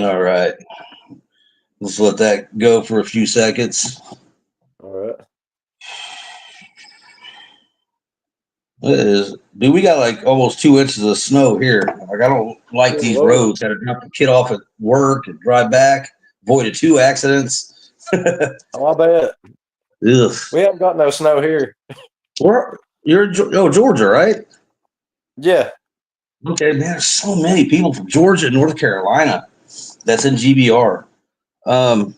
All right. Let's let that go for a few seconds. All right. Dude, we got like almost 2 inches of snow here. Like, I don't like Good these Lord. roads. Got to drop the kid off at work and drive back. Avoided 2 accidents. Oh, I bet. Ugh. We haven't got no snow here. You're Georgia, right? Yeah. Okay, man. There's so many people from Georgia and North Carolina that's in GBR. All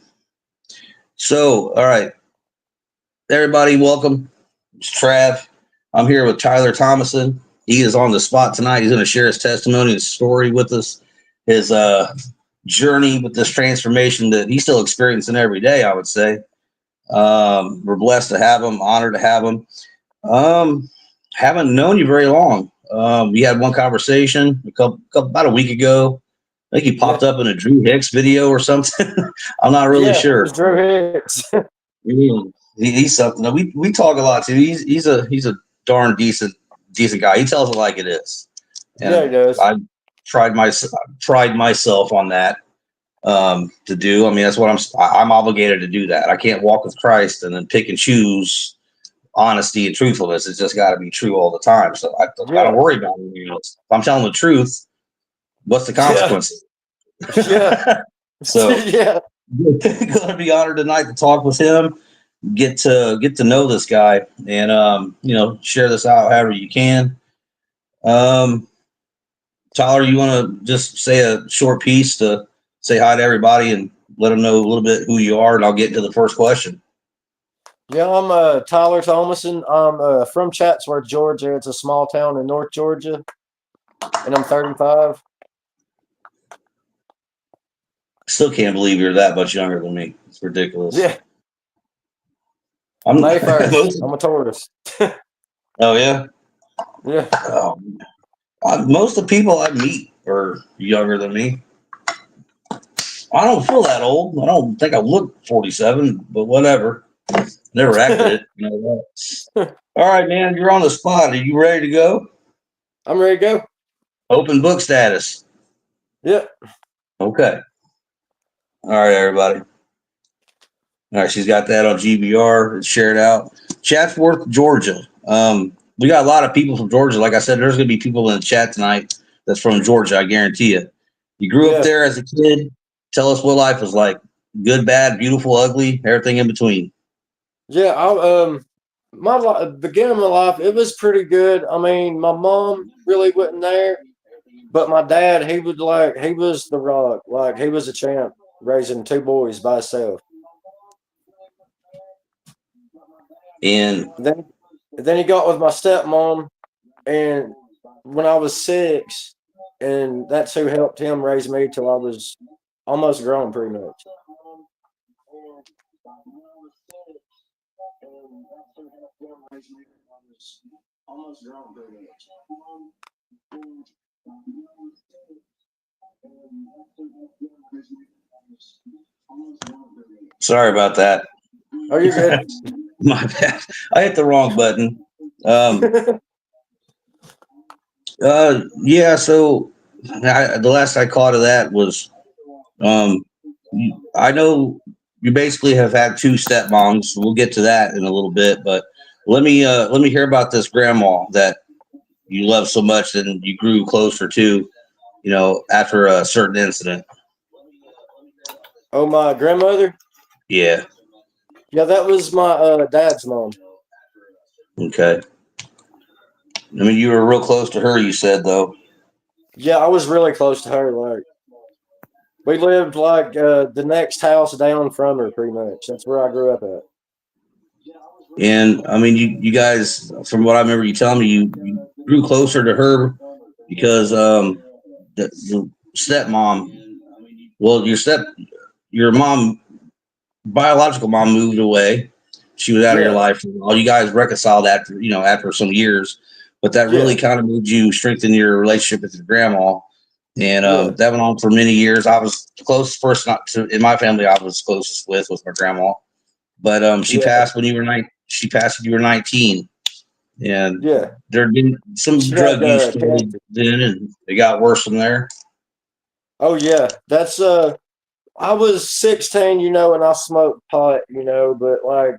right, everybody, welcome. It's Trav. I'm here with Tyler Thomason. He is on the spot tonight. He's going to share his testimony and story with us. His journey with this transformation that he's still experiencing every day, I would say. We're blessed to have him, honored to have him. Haven't known you very long. We had one conversation about a week ago. I think he popped up in a Drew Hicks video or something. I'm not really sure. It was Drew Hicks. He's something. We talk a lot too. He's a darn decent guy. He tells it like it is. And yeah, he does. I tried myself on that to do. I mean, that's what I'm obligated to do that. I can't walk with Christ and then pick and choose honesty and truthfulness. It's just got to be true all the time. So I don't worry about it. If I'm telling the truth, what's the consequences? Yeah. So yeah. Gonna be honored tonight to talk with him, get to know this guy, and share this out however you can. Tyler, you want to just say a short piece to say hi to everybody and let them know a little bit who you are, and I'll get into the first question. Yeah, I'm Tyler Thomason. I'm from Chatsworth, Georgia. It's a small town in North Georgia, and I'm 35. Still can't believe you're that much younger than me. It's ridiculous. Yeah. I'm May 1st. I'm a Taurus. Oh yeah. Yeah. Most of the people I meet are younger than me. I don't feel that old. I don't think I look 47, but whatever. Never acted it. All right, man. You're on the spot. Are you ready to go? I'm ready to go. Open book status. Yeah. Okay. All right, everybody. All right, she's got that on GBR. It's shared out. Chatsworth, Georgia. We got a lot of people from Georgia. Like I said, there's going to be people in the chat tonight that's from Georgia. I guarantee you. You grew up there as a kid. Tell us what life was like. Good, bad, beautiful, ugly, everything in between. Yeah, beginning of my life, it was pretty good. I mean, my mom really wasn't there, but my dad, he was the rock. Like, he was a champ, raising two boys by himself. And then he got with my stepmom, and when I was 6, and that's who helped him raise me till I was almost grown, pretty much. Sorry about that. Oh, you're good. My bad. I hit the wrong button. Yeah. So the last I caught of that was, I know you basically have had two stepmoms. We'll get to that in a little bit, but let me hear about this grandma that you love so much and you grew closer to, after a certain incident. Oh, my grandmother? Yeah. Yeah, that was my dad's mom. Okay. I mean, you were real close to her, you said, though. Yeah, I was really close to her. Like, we lived like the next house down from her, pretty much. That's where I grew up at. And I mean, you guys, from what I remember you telling me, you grew closer to her because the stepmom, well, your mom, biological mom, moved away. She was out of your life. All you guys reconciled after some years, but that really kind of made you strengthen your relationship with your grandma. And that went on for many years. I was the closest person in my family. I was closest with my grandma, but she passed when you were 9. She passed when you were 19, and there had been some drug use then, and it got worse from there. Oh yeah, that's I was 16, and I smoked pot, but like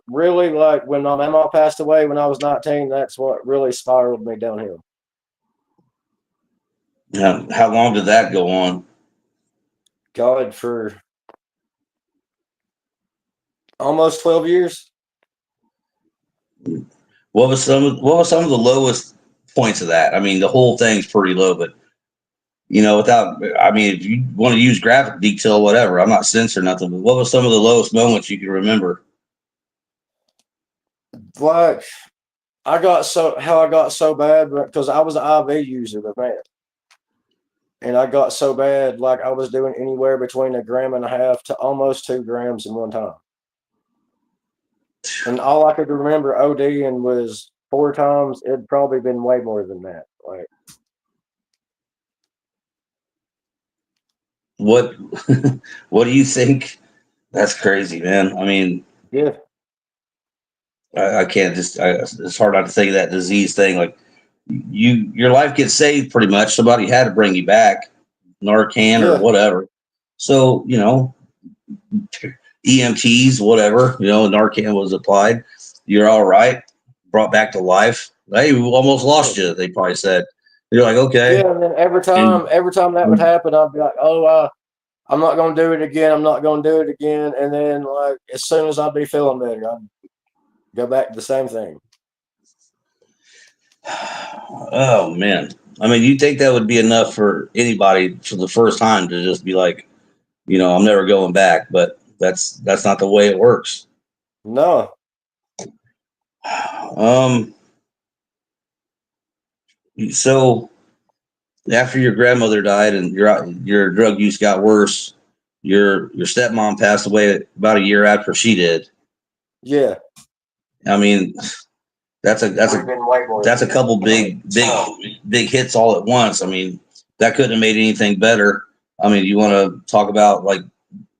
really like when my mama passed away when I was 19, that's what really spiraled me downhill. How long did that go on? God, for almost 12 years. What was some of the lowest points of that? I mean, the whole thing's pretty low, but without, I mean, if you want to use graphic detail, whatever, I'm not censoring nothing, but what was some of the lowest moments you can remember? Like I got so bad because I was an IV user of meth. And I got so bad, like I was doing anywhere between a gram and a half to almost 2 grams in one time. And all I could remember ODing was 4 times. It'd probably been way more than that. Like, What what do you think? That's crazy, man. I mean, yeah, I can't it's hard not to think of that disease thing. Like your life gets saved pretty much. Somebody had to bring you back, Narcan or yeah, whatever. So, EMTs, whatever, Narcan was applied. You're all right, brought back to life. Hey, we almost yeah. lost you, they probably said. You're like, okay. Yeah, and then And every time that would happen, I'd be like, "Oh, I'm not gonna do it again. I'm not gonna do it again." And then, like, as soon as I'd be feeling better, I'd go back to the same thing. oh man. I mean, you think that would be enough for anybody for the first time to just be like, I'm never going back, but that's not the way it works. No, Um, so after your grandmother died and your drug use got worse, your stepmom passed away about a year after she did. yeah, I mean, that's a that's would have a been way more that's than a that. couple big hits all at once. I mean, that couldn't have made anything better. I mean, you want to talk about like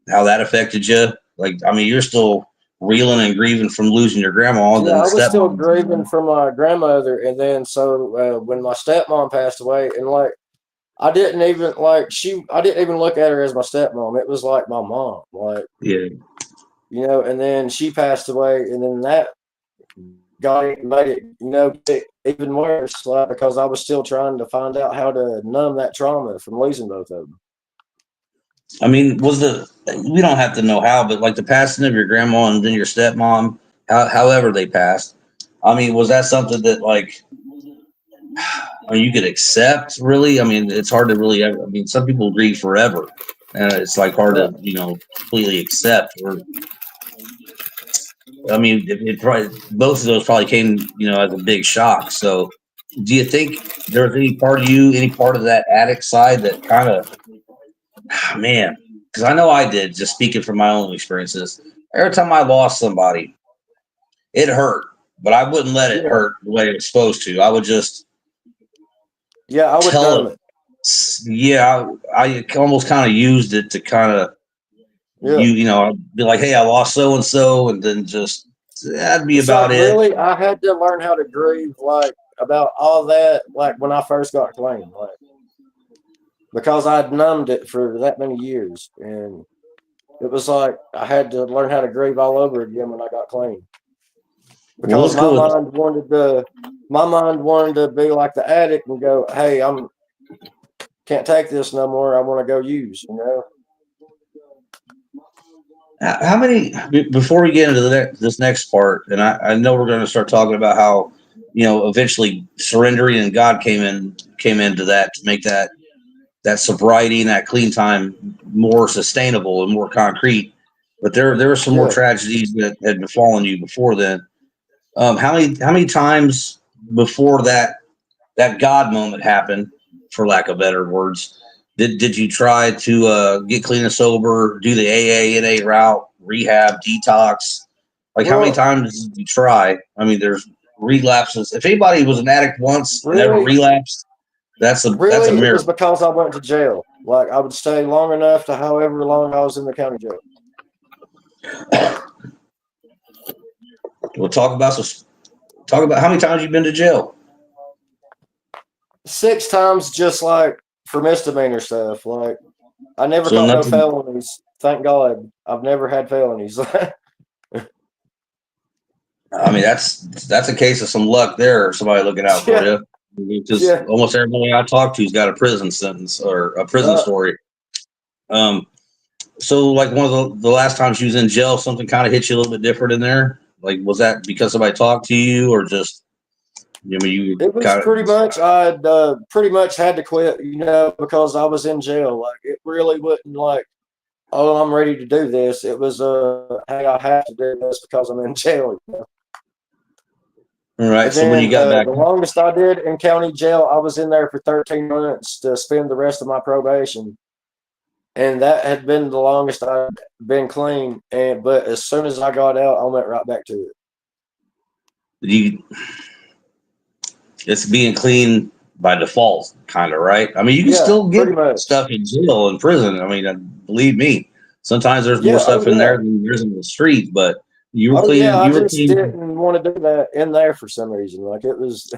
how that affected you? Like, I mean, you're still reeling and grieving from losing your grandma and Yeah, then the I was still stepmom. grieving for my grandmother, and then so when my stepmom passed away, and like I didn't even look at her as my stepmom. It was like my mom, like Yeah. and then she passed away, and then that made it even worse, like because I was still trying to find out how to numb that trauma from losing both of them. I mean, we don't have to know how, but like the passing of your grandma and then your stepmom, however they passed. I mean, was that something that like, I mean, you could accept really? I mean, it's hard to really. I mean, some people grieve forever, and it's like hard Right. to completely accept. Or I mean, it probably both of those probably came as a big shock. So, do you think there was any part of you, any part of that addict side that kind of, man? Because I know I did. Just speaking from my own experiences, every time I lost somebody, it hurt, but I wouldn't let it Yeah. hurt the way it was supposed to. I would just Yeah, I would tell numb it. it. Yeah, I almost kind of used it to kind of Yeah. I'd be like, hey, I lost so and so, and then just that'd be It's like about it. really I had to learn how to grieve like about all that like when I first got clean. Like because I'd numbed it for that many years. And it was like I had to learn how to grieve all over again when I got clean. Well, Because what's cool is my mind wanted to be like the addict and go, hey, I'm can't take this no more. I want to go use. how many before we get into this next part, and I know we're going to start talking about how eventually surrendering and God came into that to make that sobriety and that clean time more sustainable and more concrete. But there were some more Yeah. tragedies that had befallen you before then. How many times before that God moment happened, for lack of better words, did you try to get clean and sober, do the AA NA route, rehab, detox? Like how many Well, times did you try? I mean, there's relapses. If anybody was an addict once and never really, relapsed, that's a really, it was miracle. because I went to jail. Like I would stay long enough to however long I was in the county jail. We'll talk about how many times you've been to jail. 6 times, just like for misdemeanor stuff. Like I never So caught no nothing. felonies. Thank God, I've never had felonies. I mean, that's a case of some luck there. Somebody looking out for Yeah, you. Because yeah. almost everybody I talk to's got a prison sentence or a prison Uh, story. Um, so like one of the last times you was in jail, something kind of hit you a little bit different in there. Like, was that because somebody talked to you, or just you it was kind of pretty much I'd pretty much had to quit, because I was in jail. Like it really wasn't like, oh, I'm ready to do this. It was hey, I have to do this because I'm in jail. all right? And So when you then got back, the longest I did in county jail, I was in there for 13 months to spend the rest of my probation. And that had been the longest I'd been clean. But as soon as I got out, I went right back to it. you it's being clean by default, kind of, right? I mean, you can Yeah, still get pretty much. stuff in jail and prison. I mean, believe me, sometimes there's more Yeah, oh stuff in there yeah. than there's in the street. But you were Oh yeah, clean. I You were just clean. didn't want to do that in there for some reason. Like it was,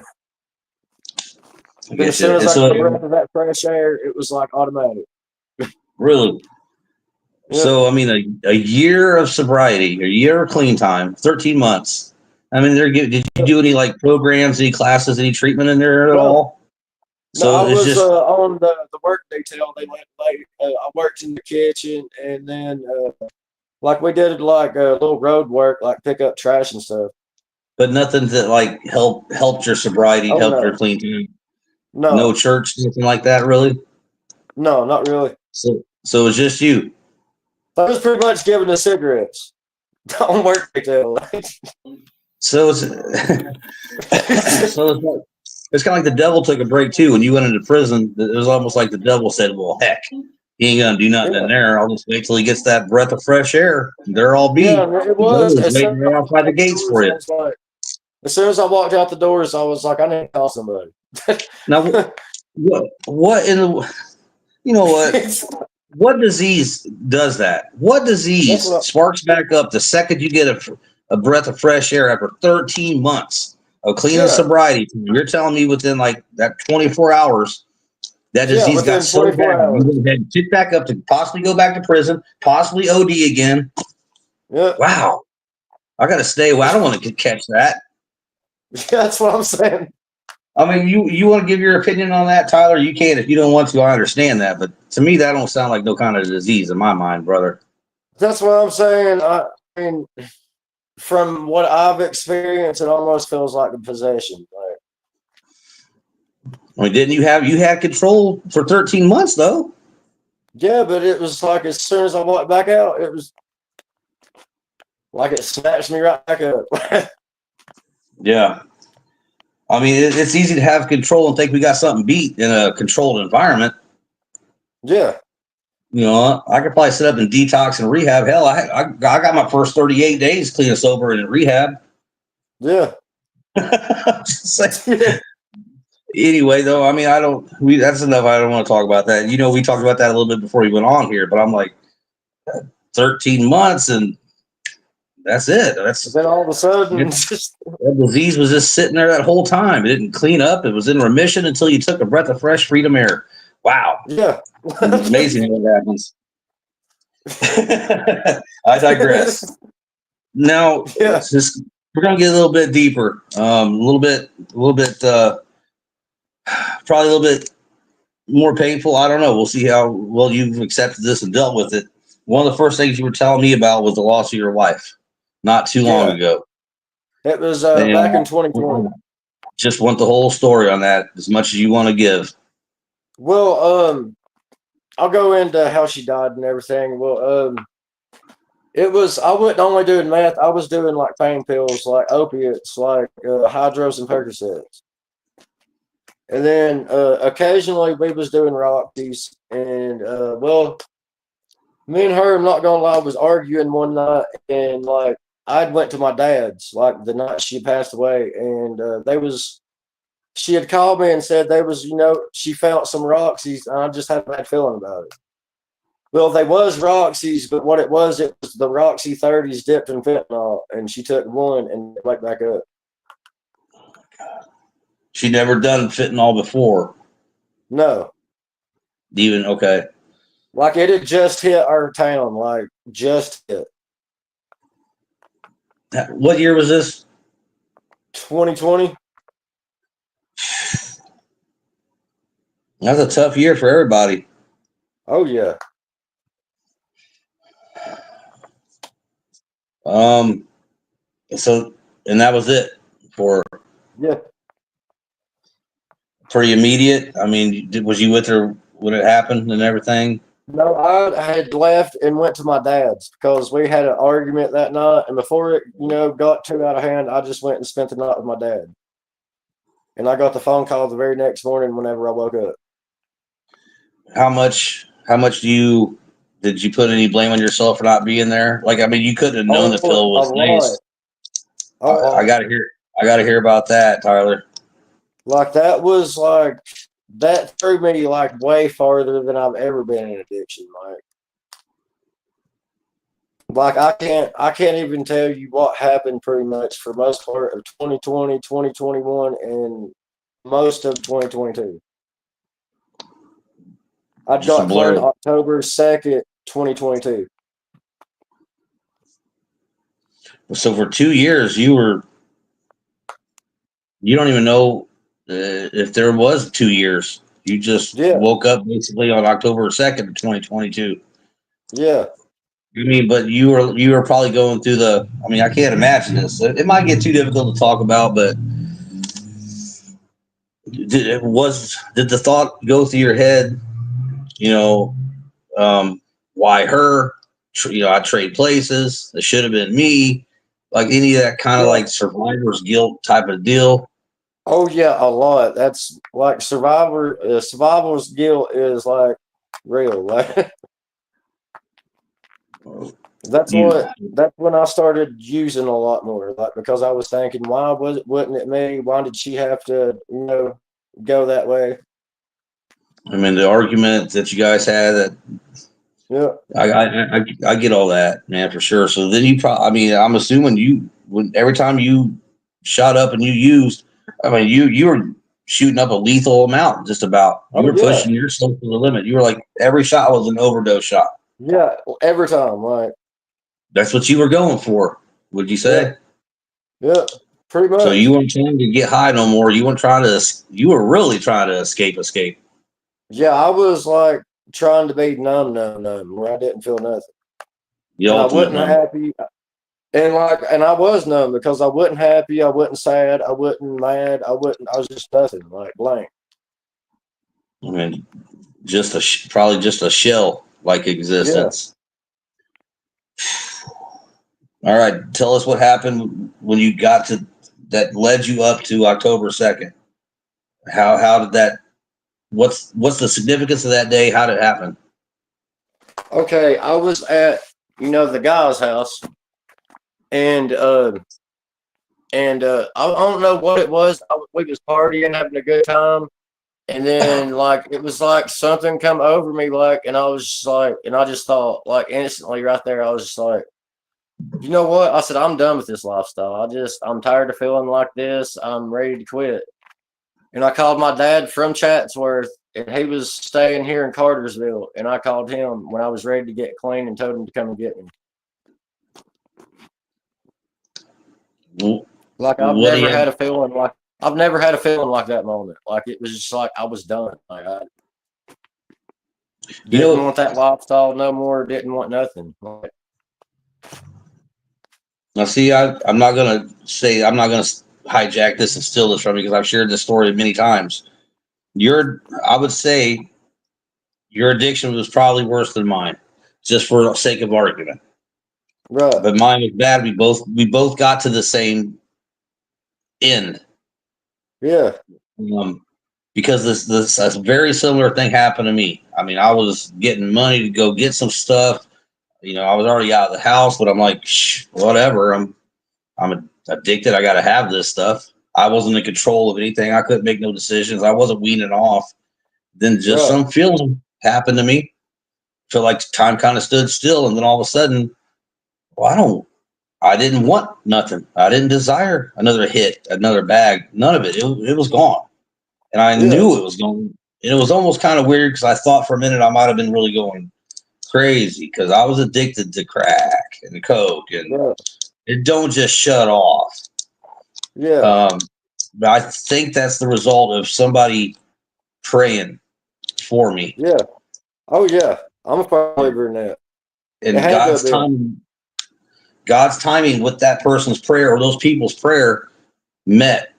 I but as get soon you. as And I got so a breath of that fresh air, it was like automatic. really, Yep. so I mean, a year of sobriety, a year of clean time, 13 months. I mean, did you do any like programs, any classes, any treatment in there at No, all? no, So I it's was just, on the work detail. I worked in the kitchen, and then like we did like a little road work, like pick up trash and stuff. but nothing that like helped your sobriety, Oh helped your no, clean time. No no, church, nothing like that, really. no, not really. So it's just you. I was pretty much giving the cigarettes on work detail. So it's so it's kind of like the devil took a break too. When you went into prison, it was almost like the devil said, "Well, heck, he ain't gonna do nothing in Yeah, there. I'll just wait till he gets that breath of fresh air. There I'll yeah, be. it The was. devil's As soon waiting as I right walked outside the out the gates for doors, I you." was like, as soon as I walked out the doors, I was like, I need to call somebody. Now, what in the you know what disease does that? What That's disease what. sparks back up the second you get a breath of fresh air after 13 months of clean and Yeah, sobriety? You're telling me within like that 24 hours, that yeah. disease got Within so 24 bad, you hours. went ahead and kicked back up to possibly go back to prison, possibly OD again. Yeah, Wow. I got to stay away. I don't want to catch that. that's what I'm saying. I mean, you want to give your opinion on that, Tyler? You can if you don't want to. I understand that, but to me, that don't sound like no kind of disease in my mind, brother. That's what I'm saying. I mean, from what I've experienced, it almost feels like a possession. Like, I mean, didn't you had control for 13 months though? yeah, but it was like as soon as I walked back out, it was like it snatched me right back up. Yeah. I mean, it's easy to have control and think we got something beat in a controlled environment. Yeah, You know, I could probably sit up and detox and rehab. Hell, I got my first 38 days clean and sober in rehab. yeah, yeah, Anyway, though, I mean, I don't. That's enough. I don't want to talk about that. You know, we talked about that a little bit before we went on here, but I'm like 13 months and that's it. then all of a sudden, That disease was just sitting there that whole time. It didn't clean up. It was in remission until you took a breath of fresh freedom air. Wow, yeah, amazing what happens. I digress. Now, yeah. we're gonna get a little bit deeper, a little bit, probably a little bit more painful. I don't know. We'll see how well you've accepted this and dealt with it. One of the first things you were telling me about was the loss of your wife, not too long Yeah, ago, it was back in and 2020. just want the whole story on that as much as you want to give. Well, I'll go into how she died and everything. Well, it was I wasn't only doing meth. I was doing like pain pills, like opiates, like hydros and Percocets. And then occasionally we was doing Roxy's. And well, me and her, I'm not gonna lie, was arguing one night, and like I went to my dad's like the night she passed away, and they was she had called me and said they was she found some Roxy's, and I just had a bad feeling about it. Well, they was Roxy's, but what it was the Roxy 30s dipped in fentanyl, and she took one and went back up. She never done fentanyl before. No, Even okay. Like it had just hit our town, like just hit. What year was this? 2020. That's a tough year for everybody. Oh yeah. So, and that was it for Yeah. pretty immediate. I mean, was you with her when it happened and everything? No, I had left and went to my dad's because we had an argument that night, and before it, got too out of hand, I just went and spent the night with my dad. And I got the phone call the very next morning whenever I woke up. How much? How much did you put any blame on yourself for not being there? Like, I mean, you couldn't have known the Oh, pill a was lot. nice. I gotta hear. I gotta hear about that, Tyler. Like that was like that threw me like way farther than I've ever been in addiction. Like I can't even tell you what happened pretty much for most part of 2020, 2021, and most of 2022. I Just a got clean blur. October 2nd, 2022. So for 2 years, you don't even know if there was 2 years. You just Yeah, woke up basically on October 2nd, 2022. yeah. I mean, but you were probably going through the. I mean, I can't imagine this. It might get too difficult to talk about, but did the thought go through your head? You know, why her? I trade places. It should have been me. Like any of that kind of Yeah. like survivor's guilt type of deal. Oh yeah, a lot. That's like survivor's guilt is like real. Like You, that's when I started using a lot more. Like because I was thinking, why wasn't it me? Why did she have to, go that way? I mean, the argument that you guys had that Yeah. I get all that, man, for sure. So then you probably, I mean, I'm assuming every time you shot up and you used, I mean, you were shooting up a lethal amount, just about. You Oh were yeah. pushing yourself to the limit. You were like, every shot was an overdose shot. Yeah. Every time. Like, That's what you were going for, would you yeah. say? Yeah. Pretty So much. you weren't trying to get high no more. You were really trying to escape. Yeah, I was like trying to be numb, where I didn't feel nothing. The And I ultimate wasn't number. happy. And I was numb because I wasn't happy, I wasn't sad, I wasn't mad, I was just nothing, like blank. I mean, probably just a shell like Yeah. existence. All right, tell us what happened when you got to that led you up to October 2nd. How did that? What's the significance of that day? How did it happen? Okay, I was at the guy's house, and I don't know what it was. We was partying, having a good time, and then like it was like something come over me, like, and I was just like, and I just thought like instantly right there, I was just like, you know what? I said I'm done with this lifestyle. I'm tired of feeling like this. I'm ready to quit. And I called my dad from Chatsworth, and he was staying here in Cartersville. And I called him when I was ready to get clean and told him to come and get me. Like What do you have? I've never had a feeling like that moment. Like it was just like I was done. Like I You didn't know, want that lifestyle no more. Didn't want nothing. Like, now see, I'm not gonna hijack this and steal this from you because I've shared this story many times. I would say your addiction was probably worse than mine, just for the sake of argument. right. But mine was bad. We both got to the same end. Yeah. Because this a very similar thing happened to me. I mean, I was getting money to go get some stuff. I was already out of the house, but I'm like, whatever. I'm addicted. I got to have this stuff. I wasn't in control of anything. I couldn't make no decisions. I wasn't weaning off. Then just Right. some feeling happened to me. Feel like time kind of stood still, and then all of a sudden, well, I didn't want nothing. I didn't desire another hit, another bag. None of it. It was gone. And I Yeah. knew it was going. And it was almost kind of weird because I thought for a minute I might have been really going crazy because I was addicted to crack and coke, and Yeah. it don't just shut off. Yeah. But I think that's the result of somebody praying for me. Yeah. Oh yeah. I'm a believer in that. It And had to have been. God's timing with that person's prayer or those people's prayer met.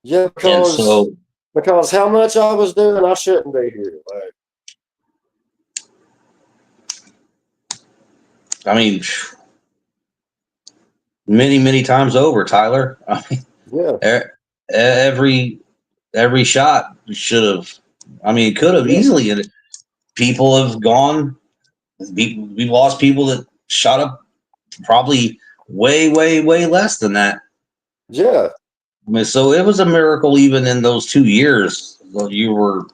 Yeah, And so, because how much I was doing, I shouldn't be here. Like, I mean, many, many times over, Tyler. I mean, yeah, every shot should have. I mean, it could have yeah, easily. And people have gone. We've lost people that shot up probably way, way, way less than that. yeah, I mean, so it was a miracle even in those 2 years. You were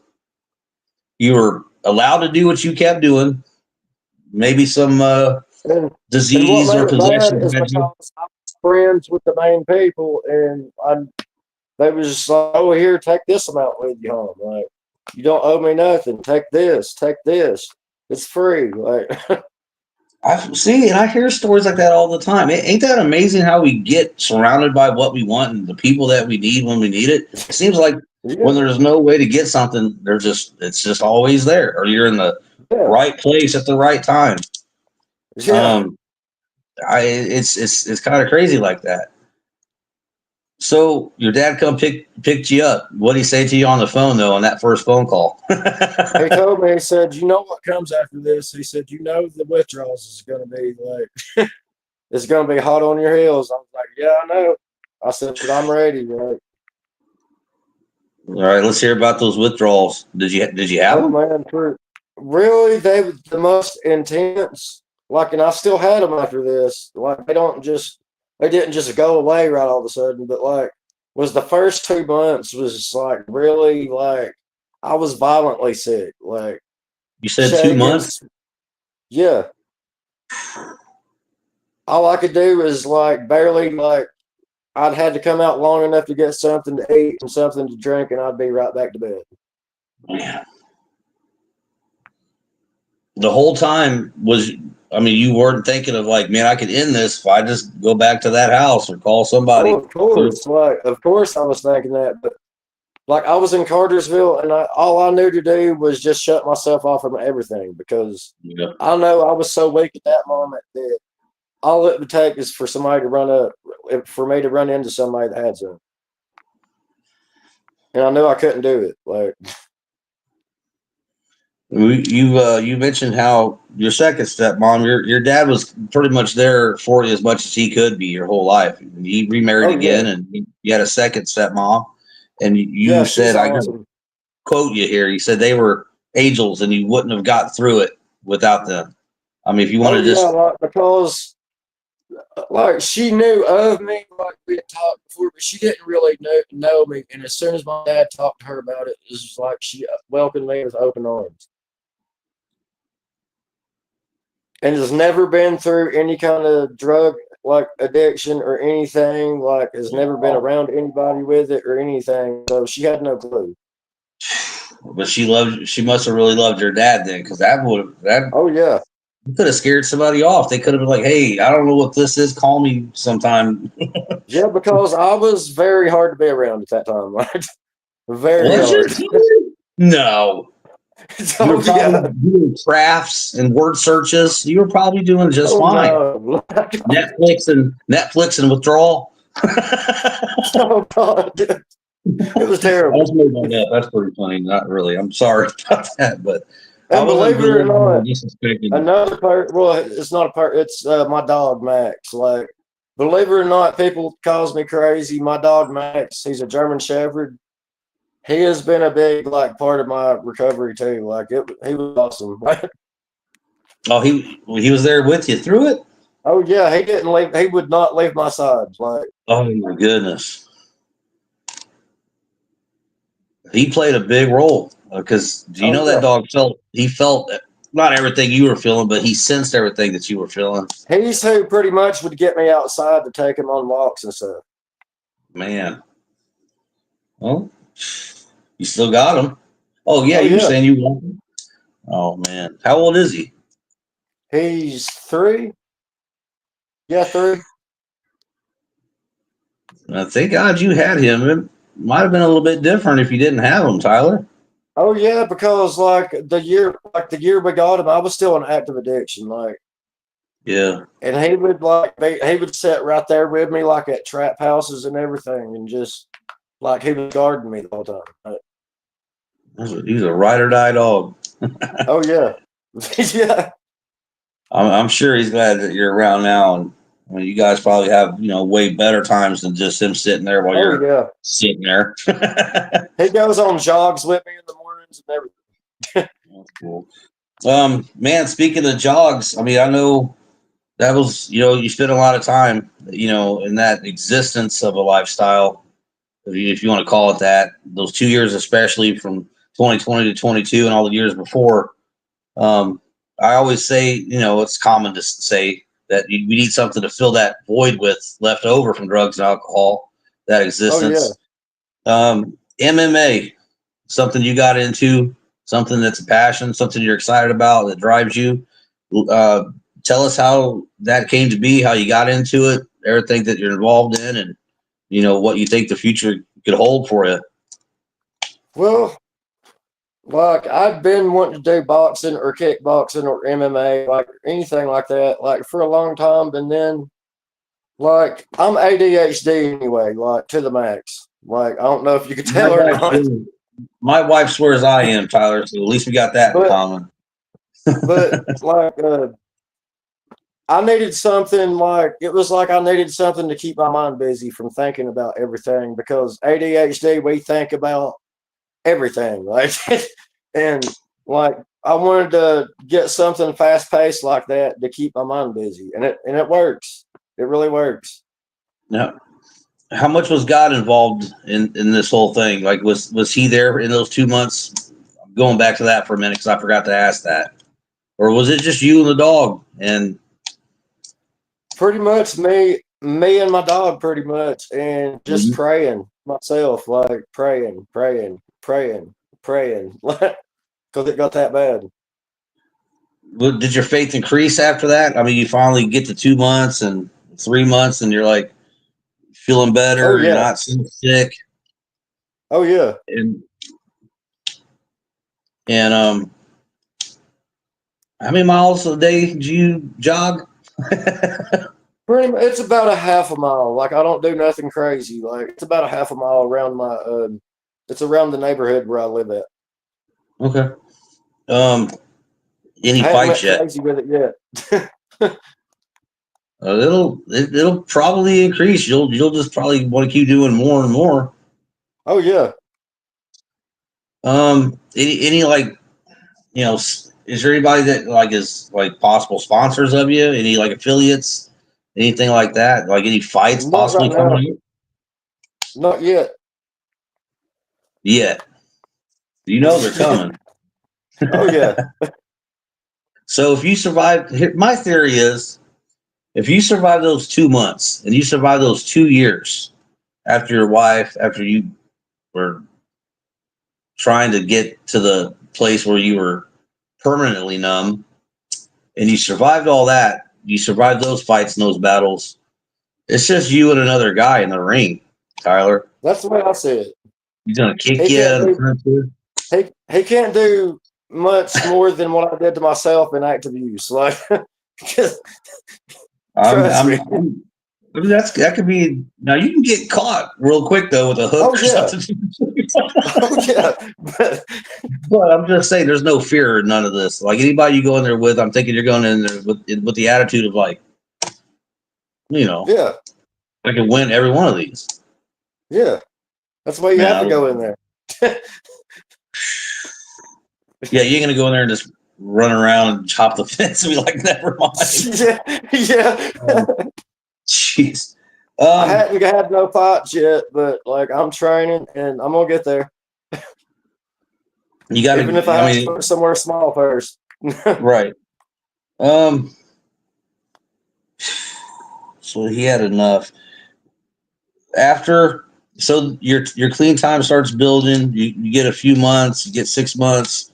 allowed to do what you kept doing. Maybe some and what disease or made it bad possession is had you. because I was friends with the main people, and they was just like, "Oh, here, take this amount with you home. Like, you don't owe me nothing. Take this. Take this. It's free." Like, I see, and I hear stories like that all the time. Ain't that amazing how we get surrounded by what we want and the people that we need when we need it? It seems like when yeah, there's no way to get something, it's just always there, or you're in the yeah, right place at the right time. yeah. Um, it's kind of crazy like that. So your dad picked you up. What did he say to you on the phone though on that first phone call? He told me, he said, "You know what comes after this?" He said, "You know the withdrawals is going to be like, it's going to be hot on your heels." I was like, "Yeah, I know." I said, "But I'm ready." Like, All right, let's hear about those withdrawals. Did you have oh them? man, for really, they were the most intense. Like, and I still had them after this. Like, they didn't just go away right all of a sudden. But like, was the first 2 months was like really like I was violently sick, like You said 2 months. shakings. Yeah, all I could do was like barely like I'd had to come out long enough to get something to eat and something to drink, and I'd be right back to bed. Man, the whole time was. I mean, you weren't thinking of like, man, I could end this if I just go back to that house or call Oh, somebody. of course, I was thinking that, but like I was in Cartersville, and all I knew to do was just shut myself off from everything because Yeah. I know I was so weak at that moment that all it would take is for somebody to for me to run into somebody that had some, and I knew I couldn't do it. Like, You mentioned how your second stepmom, your dad was pretty much there for you as much as he could be your whole life. He remarried oh yeah, again, and you had a second stepmom, and yeah, you she's said, I got to awesome. quote you here. You said they were angels, and you wouldn't have got through it without them. I mean, if you want Oh to yeah, just, like because like she knew of me, like we had talked before, but she didn't really know me. And as soon as my dad talked to her about it, it was like she welcomed me with open arms, and has never been through any kind of drug like addiction or anything. Like has never been around anybody with it or anything, so she had no clue. but she must have really loved your dad then, because that Oh yeah, could have scared somebody off. They could have been like, hey, I don't know what this is. Call me sometime. yeah, because I was very hard to be around at that time, like very Was hard. you? No. You were Oh probably yeah, doing crafts and word searches. You were probably doing just oh fine. no, Netflix and withdrawal. oh god, it was I terrible. just made that up. That's pretty funny. Not really. I'm sorry about that, but I And wasn't believe it or belittling or not, disrespecting you. another part. Well, it's not a part. It's my dog Max. Like, believe it or not, people calls me crazy. My dog Max, he's a German Shepherd. He has been a big like part of my recovery too. Like he was awesome. Oh, he was there with you through it. Oh yeah, he didn't leave. He would not leave my side. Like, Oh my goodness, he played a big role because do you oh know that yeah, dog felt? He felt not everything you were feeling, but he sensed everything that you were feeling. he's who pretty much would get me outside to take him on walks and stuff. Man, well, you still got him. Oh yeah, Oh you were yeah, saying you want him. Oh man, how old is he? he's 3. Yeah, 3. Thank God you had him. It might have been a little bit different if you didn't have him, Tyler. Oh yeah, because the year we got him, I was still in active addiction. Like, Yeah, and he would sit right there with me, like at trap houses and everything, and just like he was guarding me the whole time. he's a ride or die dog. Oh yeah, yeah. I'm sure he's glad that you're around now, and I mean, you guys probably have way better times than just him sitting there while Oh you're yeah. sitting there. He goes on jogs with me in the mornings and everything. That's cool. Man, speaking of jogs, I mean, I know that was you spent a lot of time in that existence of a lifestyle, if you want to call it that. Those 2 years, especially from 2020 to 22, and all the years before. Um, I always say, it's common to say that we need something to fill that void with left over from drugs and alcohol, that Oh yeah. existence. MMA, something you got into, something that's a passion, something you're excited about that drives you. Uh, Tell us how that came to be, how you got into it, everything that you're involved in, and what you think the future could hold for you. Well, like I'd been wanting to do boxing or kickboxing or MMA, like anything like that, like for a long time. And then, like, I'm ADHD anyway, like to the max. Like, I don't know if you could My tell or wife, not, my wife swears I am, Tyler. So at least we got that in but common. like I needed something, like it was like I needed something to keep my mind busy from thinking about everything, because ADHD, we think about everything, like and like I wanted to get something fast paced like that to keep my mind busy, and it works. It really works. Yeah. How much was God involved in this whole thing? Like, was he there in those 2 months? Going back to that for a minute because I forgot to ask that, or was it just you and the dog? And Pretty much me and my dog, pretty much, and just Mhm. praying myself, like praying, because it got that bad. Did your faith increase after that? I mean, you finally get to 2 months and 3 months, and you're like feeling Oh better. You're yeah. not so sick, Oh yeah. and and how many miles a day do you jog? Pretty much, it's about a half a mile. Like I don't do nothing crazy. Like it's about a half a mile around my. It's around the neighborhood where I live at. Okay. Um, any I hadn't fights went yet? crazy with it yet. It'll probably increase. You'll just probably want to keep doing more and more. Oh yeah. Any like is there anybody that like is like possible sponsors of you? Any like affiliates? Anything like that? Like any fights Not right possibly now. coming up? Not yet. Yeah, they're coming. Oh yeah. So if you survive, my theory is if you survive those 2 months and you survive those 2 years after your wife, after you were trying to get to the place where you were permanently numb, and you survived all that, you survived those fights and those battles. It's just you and another guy in the ring, Tyler. That's the way I see it. He's gonna kick He you can't and do punch you. he can't do much more than what I did to myself in active use. Like, just I'm, trust I'm, me. I'm I mean, that could be now. You can get caught real quick though with a hook Oh or yeah. something. Oh yeah. But I'm just saying, there's no fear in none of this. Like anybody you go in there with, I'm thinking you're going in there with the attitude of like, you know, Yeah. I can win every one of these. Yeah. That's why you have to Man, go in there. yeah, you're gonna go in there and just run around and chop the fence and be like, never mind. Yeah. Yeah. Jeez. I Um, hadn't had no fights yet, but like I'm training and I'm gonna get there. you gotta. Even if I I have to mean, start somewhere small first. right. Um. So he had enough after. So your clean time starts building. You get a few months, you get 6 months.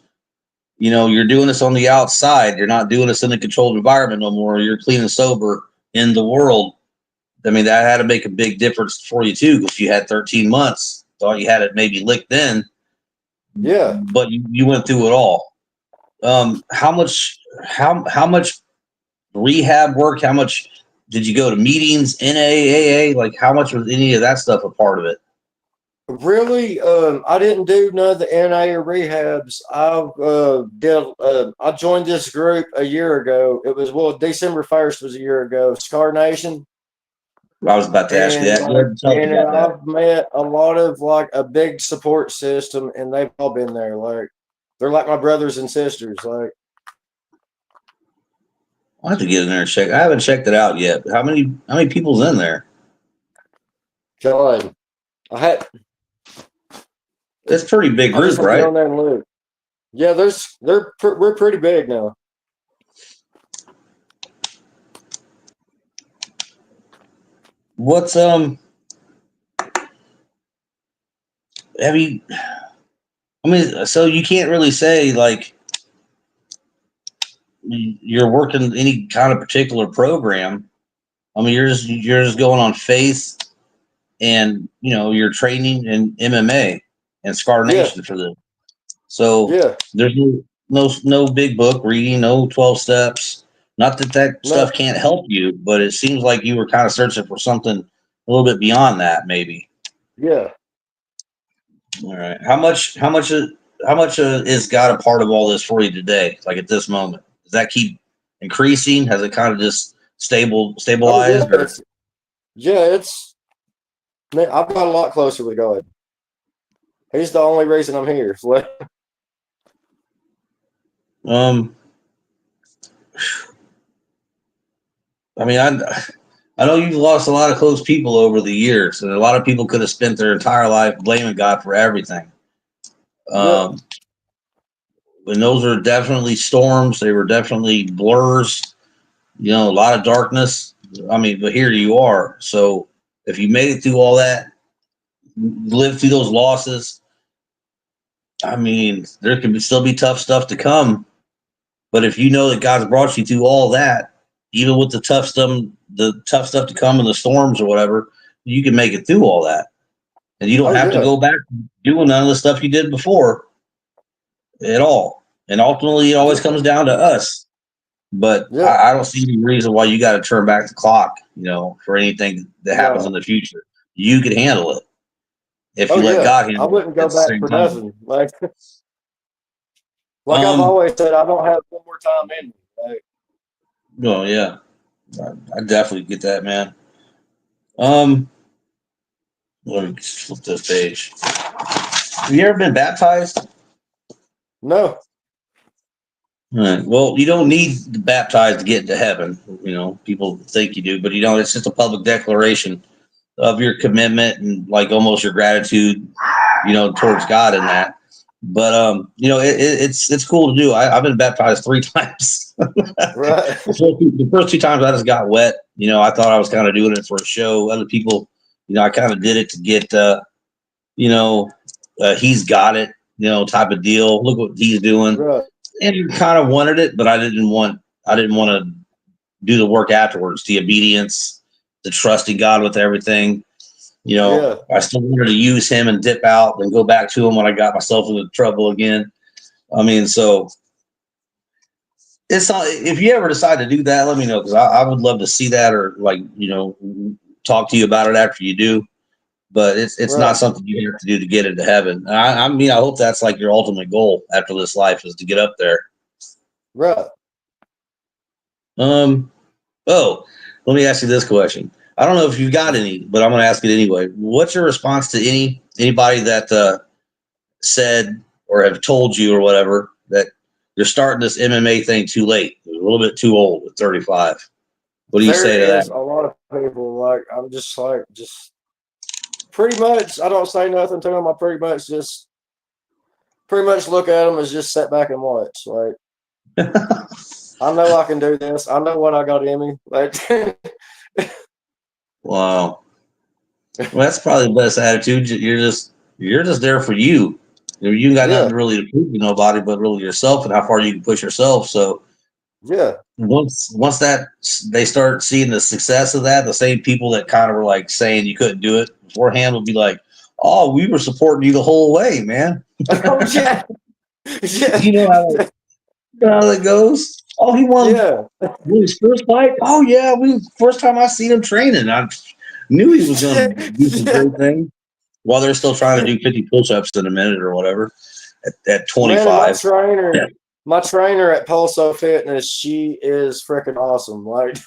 You're doing this on the outside. You're not doing this in a controlled environment no more. You're clean and sober in the world. I mean, that had to make a big difference for you too, because you had 13 months. Thought you had it maybe licked in, Yeah. but you went through it all. How much rehab work? How much did you go to meetings, NAAA? Like, how much was any of that stuff a part of it? Really, I didn't do none of the NA or rehabs. I joined this group a year ago. It was December 1st was a year ago. Scar Nation, I was about to ask you and that. Go ahead and tell us about that. I've met a lot of like a big support system, and they've all been there. Like they're like my brothers and sisters. Like I'll have to get in there and check. I haven't checked it out yet. How many people's in there? John, I had It's a pretty big I just group, had to get right? on there and look. Yeah, we're pretty big now. What's have you I mean, so you can't really say like you're working any kind of particular program. I mean, you're just going on faith, and you're training in MMA and Scar Yeah, Nation for this. So yeah, there's no big book reading, no 12 steps. Not that that no, stuff can't help you, but it seems like you were kind of searching for something a little bit beyond that, maybe. yeah. All right. How much is God a part of all this for you today? Like at this moment, does that keep increasing? Has it kind of just Oh yeah, stabilized, or it's man, I've got a lot closer with God. He's the only reason I'm here. um? I mean, I know you've lost a lot of close people over the years, and a lot of people could have spent their entire life blaming God for everything. Yeah, Um, and those are definitely storms. They were definitely blurs. A lot of darkness. I mean, but here you are. So if you made it through all that, lived through those losses, I mean, there can still be tough stuff to come. But if you know that God's brought you through all that, even with the tough stuff to come and the storms or whatever, you can make it through all that, and you don't oh have to yeah, go back doing none of the stuff you did before at all. And ultimately, it always yeah, comes down to us. But yeah. I don't see any reason why you got to turn back the clock, for anything that happens in No, the future. You can handle it if oh you let yeah. God I handle wouldn't it go at the back same for time. nothing. Like I've Um, always said, I don't have one more time in me. well, yeah, I definitely get that, man. Um, Let me flip this page. Have you ever been baptized? No, All right. Well, you don't need to baptize to get into heaven. People think you do, but it's just a public declaration of your commitment and like almost your gratitude, towards God in that. But it's cool to do. I've been baptized 3 times. right. The first 2 times I just got wet. I thought I was kind of doing it for a show. Other people, I kind of did it to get you know, he's got it, type of deal. Look what he's doing, Right. and kind of wanted it, but I didn't want to do the work afterwards, the obedience, the trusting God with everything. Yeah. I still wanted to use him and dip out and go back to him when I got myself into trouble again. I mean, so it's not. If you ever decide to do that, let me know, because I would love to see that, or like talk to you about it after you do. But it's not Right. something you have to do to get into heaven. I mean, I hope that's like your ultimate goal after this life is to get up there. Right. Um. Oh, let me ask you this question. I don't know if you've got any, but I'm going to ask it anyway. What's your response to anybody that said or have told you or whatever that you're starting this MMA thing too late, you're a little bit too old at 35? What do you There say to that? is a lot of people like I'm just like just pretty much. I don't say nothing to them. I pretty much look at them as just sit back and watch. Like I know I can do this. I know what I got in me. Like Wow. Well, that's probably the best attitude. You're just there for you. You got Yeah, nothing really to prove to nobody, but really yourself and how far you can push yourself. So yeah, once that they start seeing the success of that, the same people that kind of were like saying you couldn't do it beforehand will be like, "Oh, we were supporting you the whole way, man." oh yeah, yeah, You know how that goes. Oh, he won yeah, his first fight. Oh yeah, we first time I seen him training. I knew he was going yeah, to do some yeah. great things. While they're still trying to do 50 push-ups in a minute or whatever at Man, and 25. Yeah. my trainer at Pulso Fitness, she is freaking awesome. Like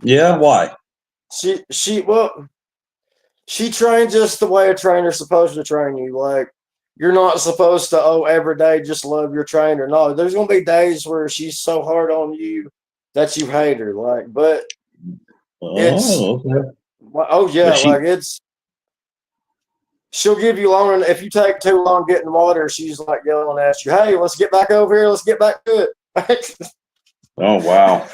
Yeah. Why? well, she trains just the way a trainer's supposed to train you. Like you're not supposed to every day just love your trainer. No, there's gonna be days where she's so hard on you that you hate her. Like, but it's Oh, okay. oh yeah, But like she, it's she'll give you longer. If you take too long getting water, she's like yelling at you, "Hey, let's get back over here. Let's get back to it." oh, wow.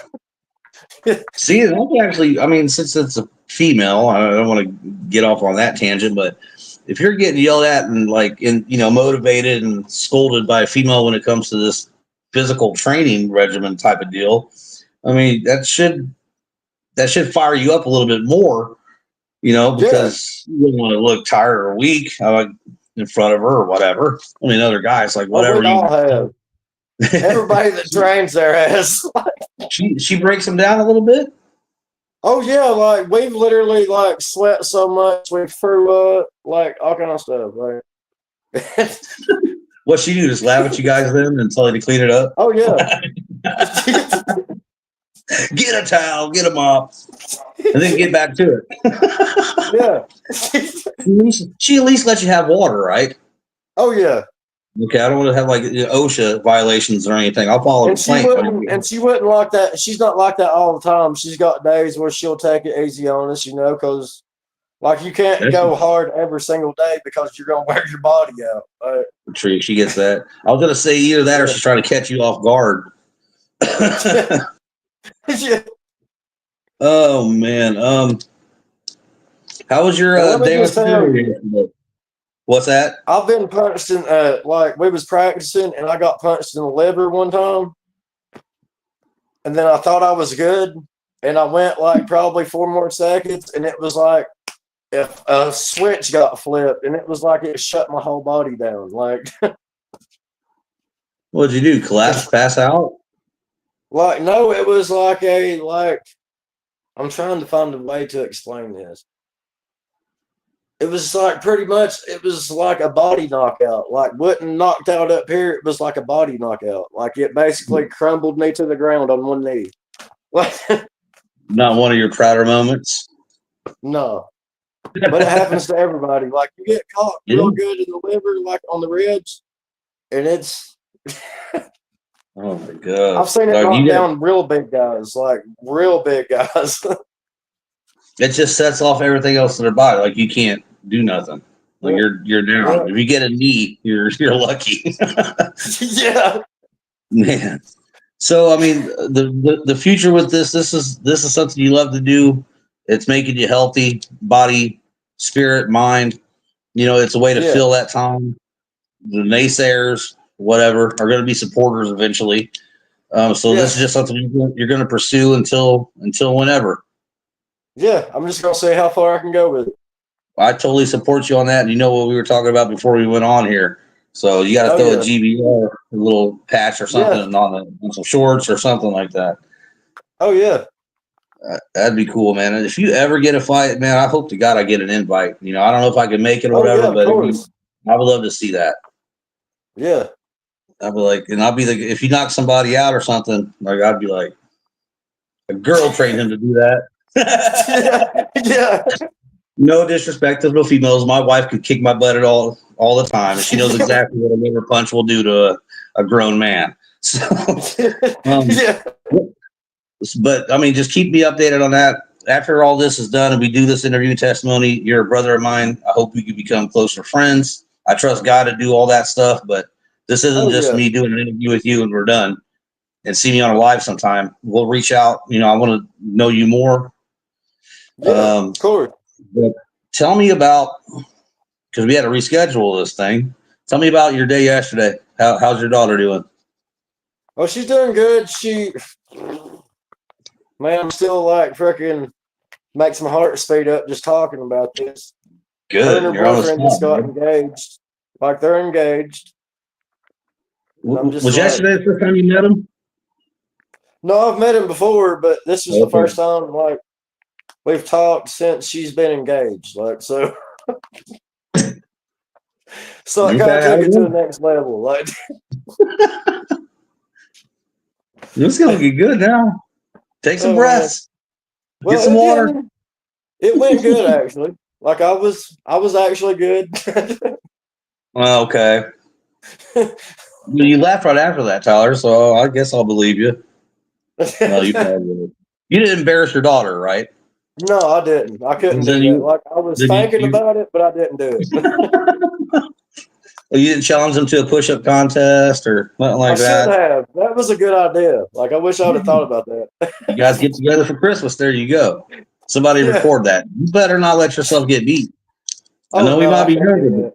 See, that's actually, I mean, since it's a female, I don't want to get off on that tangent, but if you're getting yelled at and motivated and scolded by a female when it comes to this physical training regimen type of deal, I mean, that should fire you up a little bit more, Yeah. because you don't want to look tired or weak in front of her or whatever. I mean, other guys like Oh, we whatever all you. have. Everybody that trains there has. she breaks them down a little bit. Oh yeah, like we've literally like sweat so much we threw up, like all kind of stuff. Like, What she do? Just laugh at you guys then and tell you to clean it up. oh yeah, Get a towel, get a mop, and then get back to it. yeah. She at least lets you have water, right? Oh yeah. Okay, I don't want to have like OSHA violations or anything. I'll follow And the plank. she wouldn't like that. She's not like that all the time. She's got days where she'll take it easy on us, because like you can't That's go hard every single day because you're gonna wear your body out. true. She gets that. I was gonna say either that or Yeah. she's trying to catch you off guard. Yeah. Oh man. How was your And let me day just with the tell dinner you, yesterday? What's that? I've been punched in like we was practicing and I got punched in the liver one time, and then I thought I was good, and I went like probably 4 more seconds, and it was like if a switch got flipped, and it was like it shut my whole body down. Like, What'd you do? Collapse, pass out? like no, it was like I'm trying to find a way to explain this. It was like pretty much it was like a body knockout. Like wasn't knocked out up here, it was like a body knockout. Like it basically crumbled me to the ground on one knee. Like Not one of your prouder moments. no. But it happens to everybody. Like you get caught Yeah. real good in the liver, like on the ribs, and it's Oh my god! I've seen it Like knock down real big guys, like real big guys. it just sets off everything else in their body. Like you can't do nothing. Like Yeah. you're down. Yeah. If you get a knee, you're lucky. Yeah. Man. So I mean, the future with this is something you love to do. It's making you healthy, body, spirit, mind. It's a way to Yeah. fill that time. The naysayers, whatever, are going to be supporters eventually. So Yeah. this is just something you're going to pursue until whenever. Yeah. I'm just gonna see how far I can go with it. I totally support you on that. And you know what we were talking about before we went on here. So you got to Oh throw a yeah. GBR, a little patch or Yeah. something on some shorts or something like that. Oh yeah. That'd be cool, man. And if you ever get a fight, man, I hope to God I get an invite. I don't know if I can make it or Oh yeah, whatever, of but course. I would love to see that. Yeah. I'd be like, and I'll be like, if you knock somebody out or something, like I'd be like, a girl trained him to do that. Yeah. Yeah. No disrespect to no females. My wife could kick my butt at all the time, and she knows exactly what a liver punch will do to a grown man. So, um, Yeah. but I mean, just keep me updated on that. After all this is done and we do this interview testimony, you're a brother of mine. I hope we can become closer friends. I trust God to do all that stuff, but this isn't Oh just yeah. me doing an interview with you and we're done. And see me on a live sometime. We'll reach out. I want to know you more. Yeah. Of Um, course. but tell me about, because we had to reschedule this thing. Tell me about your day yesterday. How's your daughter doing? Oh, she's doing good. Man, I'm still like freaking makes my heart speed up just talking about this. Her and Good. her You're on the boyfriend spot, just got man. engaged. Like they're engaged. And I'm just Was like, yesterday the first time you met him? no, I've met him before, but this was the Okay. first time like we've talked since she's been engaged. Like so so I kinda took it to the next level. Like It's gonna get good now. Take some oh man. breaths. Get Well some water. it went good actually. Like I was actually good. Well, okay. You left right after that, Tyler. So I guess I'll believe you. No, you probably did. You didn't embarrass your daughter, right? No, I didn't. I couldn't Then do that. you Like I was then thinking you about it, but I didn't do it. you didn't challenge them to a push-up contest or nothing I like should that. have. That was a good idea. Like I wish I would have thought about that. You guys get together for Christmas. There you go. Somebody Yeah. record that. You better not let yourself get beat. I Oh know we no, might I be can't do younger, that.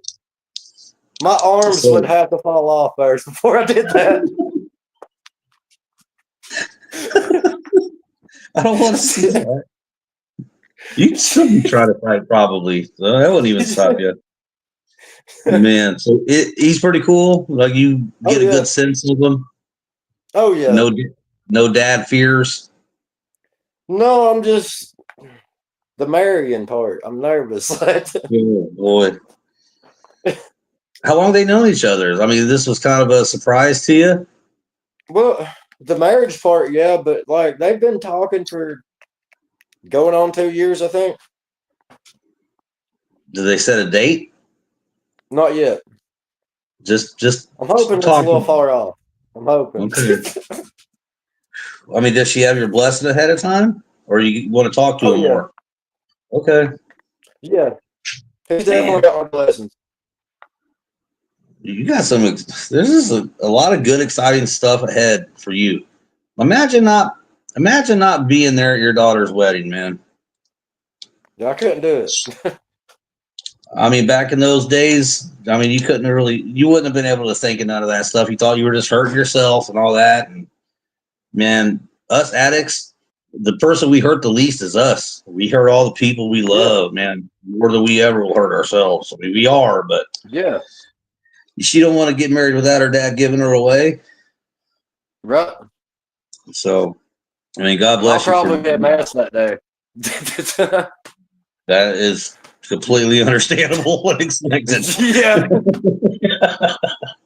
My but arms would so have to fall off first before I did that. I don't want to see that. You can still try to fight, probably. So that wouldn't even stop you, man. So he's pretty cool. Like you Oh get a yeah. good sense of him. Oh yeah. No, no dad fears. No, I'm just the marrying part. I'm nervous. Oh, boy, how long they known each other? I mean, this was kind of a surprise to you. Well, the marriage part, yeah, but like they've been talking for going on 2 years, I think. Did they set a date? Not yet. Just I'm hoping it's a little talking. far off. I'm hoping. Okay. I mean, does she have your blessing ahead of time, or you want to talk to Oh him yeah. more? Okay, Yeah. He's definitely man, got my blessings. you got some. This is a lot of good, exciting stuff ahead for you. Imagine not, imagine not being there at your daughter's wedding, man. Yeah, I couldn't do it. I mean, back in those days, I mean, you wouldn't have been able to think of none of that stuff. You thought you were just hurting yourself and all that. And man, us addicts, the person we hurt the least is us. We hurt all the people we Yeah. love, man, more than we ever will hurt ourselves. I mean, we are, but Yeah. she don't want to get married without her dad giving her away. Right. So, I mean, God I'll bless you for probably get mass that day. that. Is completely understandable and expected. Yeah.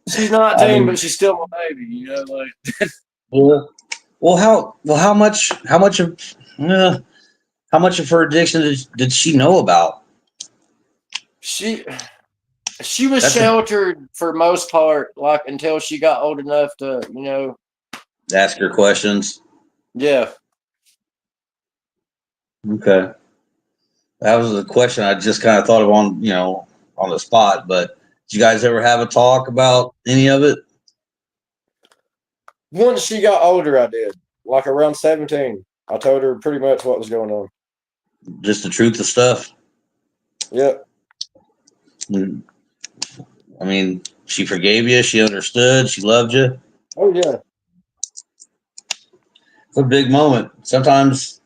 She's I 19, but mean, she's still my baby, you know, like uh, how much of her addiction did she know about? she she was That's a sheltered for most part, like until she got old enough to, ask her questions. yeah. Okay, that was a question I just kind of thought of on the spot. But did you guys ever have a talk about any of it? Once she got older, I did. Like around 17, I told her pretty much what was going on. Just the truth of stuff. Yep. Mm. I mean, she forgave you. She understood. She loved you. Oh yeah. It's a big moment. Sometimes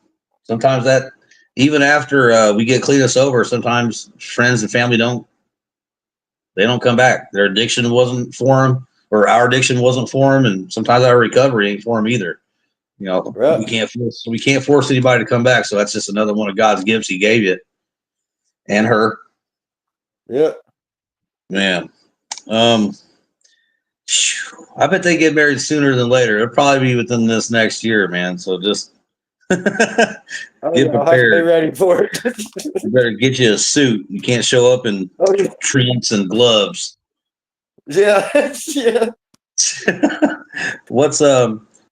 that even after we get clean and sober, sometimes friends and family don't come back. Their addiction wasn't for them, or our addiction wasn't for them, and sometimes our recovery ain't for them either. Right. We can't force anybody to come back. So that's just another one of God's gifts He gave you and her, Yep. man. Um, I bet they get married sooner than later. It'll probably be within this next year, man. So just Oh get yeah, I'll have to be prepared. ready for it. You better get you a suit. You can't show up in Oh yeah. trunks and gloves. Yeah. Yeah. What's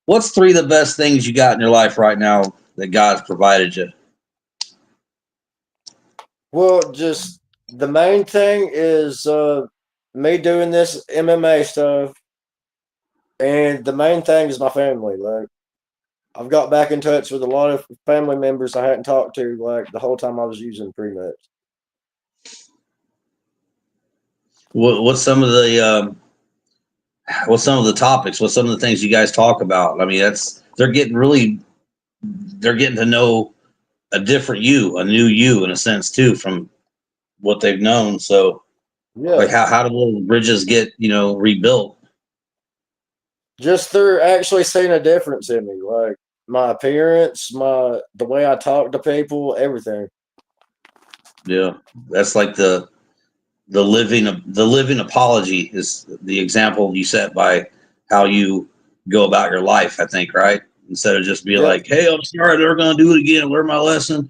what's three of the best things you got in your life right now that God's provided you? Well, just the main thing is me doing this MMA stuff, and the main thing is my family. Like I've got back in touch with a lot of family members I hadn't talked to like the whole time I was using pretty much. what's some of the what's some of the topics? What's some of the things you guys talk about? I mean, they're getting to know a different you, a new you in a sense too, from what they've known. So, Yeah. like, how do little bridges get rebuilt? Just through actually seeing a difference in me, like my appearance, the way I talk to people, everything. Yeah, that's like the living apology is the example you set by how you go about your life. I think, right? Instead of just being Yep. like, "Hey, I'm sorry, never gonna do it again. Learn my lesson."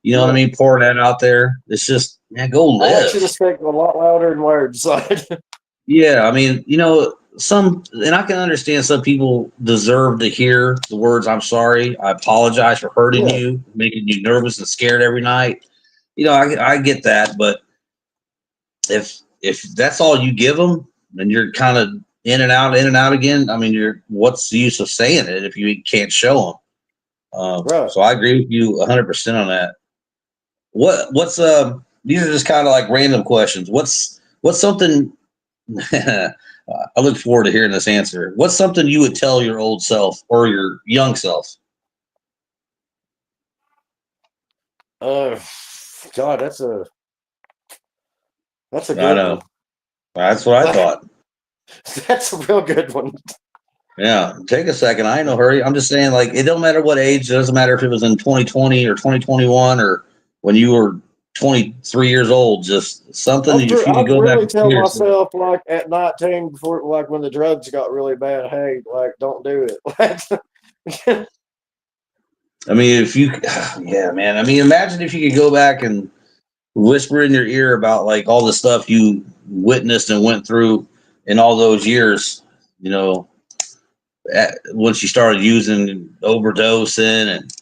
You know what I Yeah. mean? Pouring that out there. It's just, man, go live. Actions speak a lot louder than words. Like, Yeah, I mean, and I can understand some people deserve to hear the words, "I'm sorry, I apologize for hurting yeah, you, making you nervous and scared every night." I get that, but if that's all you give them, and you're kind of in and out again, I mean, what's the use of saying it if you can't show them? right. So I agree with you 100% on that. What's these are just kind of like random questions. What's something I look forward to hearing this answer. What's something you would tell your old self or your young self? Uh, God, that's a I good one. know. That's what I thought. That's a real good one. Yeah, take a second. I ain't no hurry. I'm just saying, like, it don't matter what age. It doesn't matter if it was in 2020 or 2021 or when you were 23 years old. Just something that if you could I'd go back really and tell tell yourself. myself, like at 19, before, like when the drugs got really bad, hey, like don't do it. Like, I mean, yeah, man. I mean, imagine if you could go back and whisper in your ear about like all the stuff you witnessed and went through in all those years. You know, once you started using overdosing, and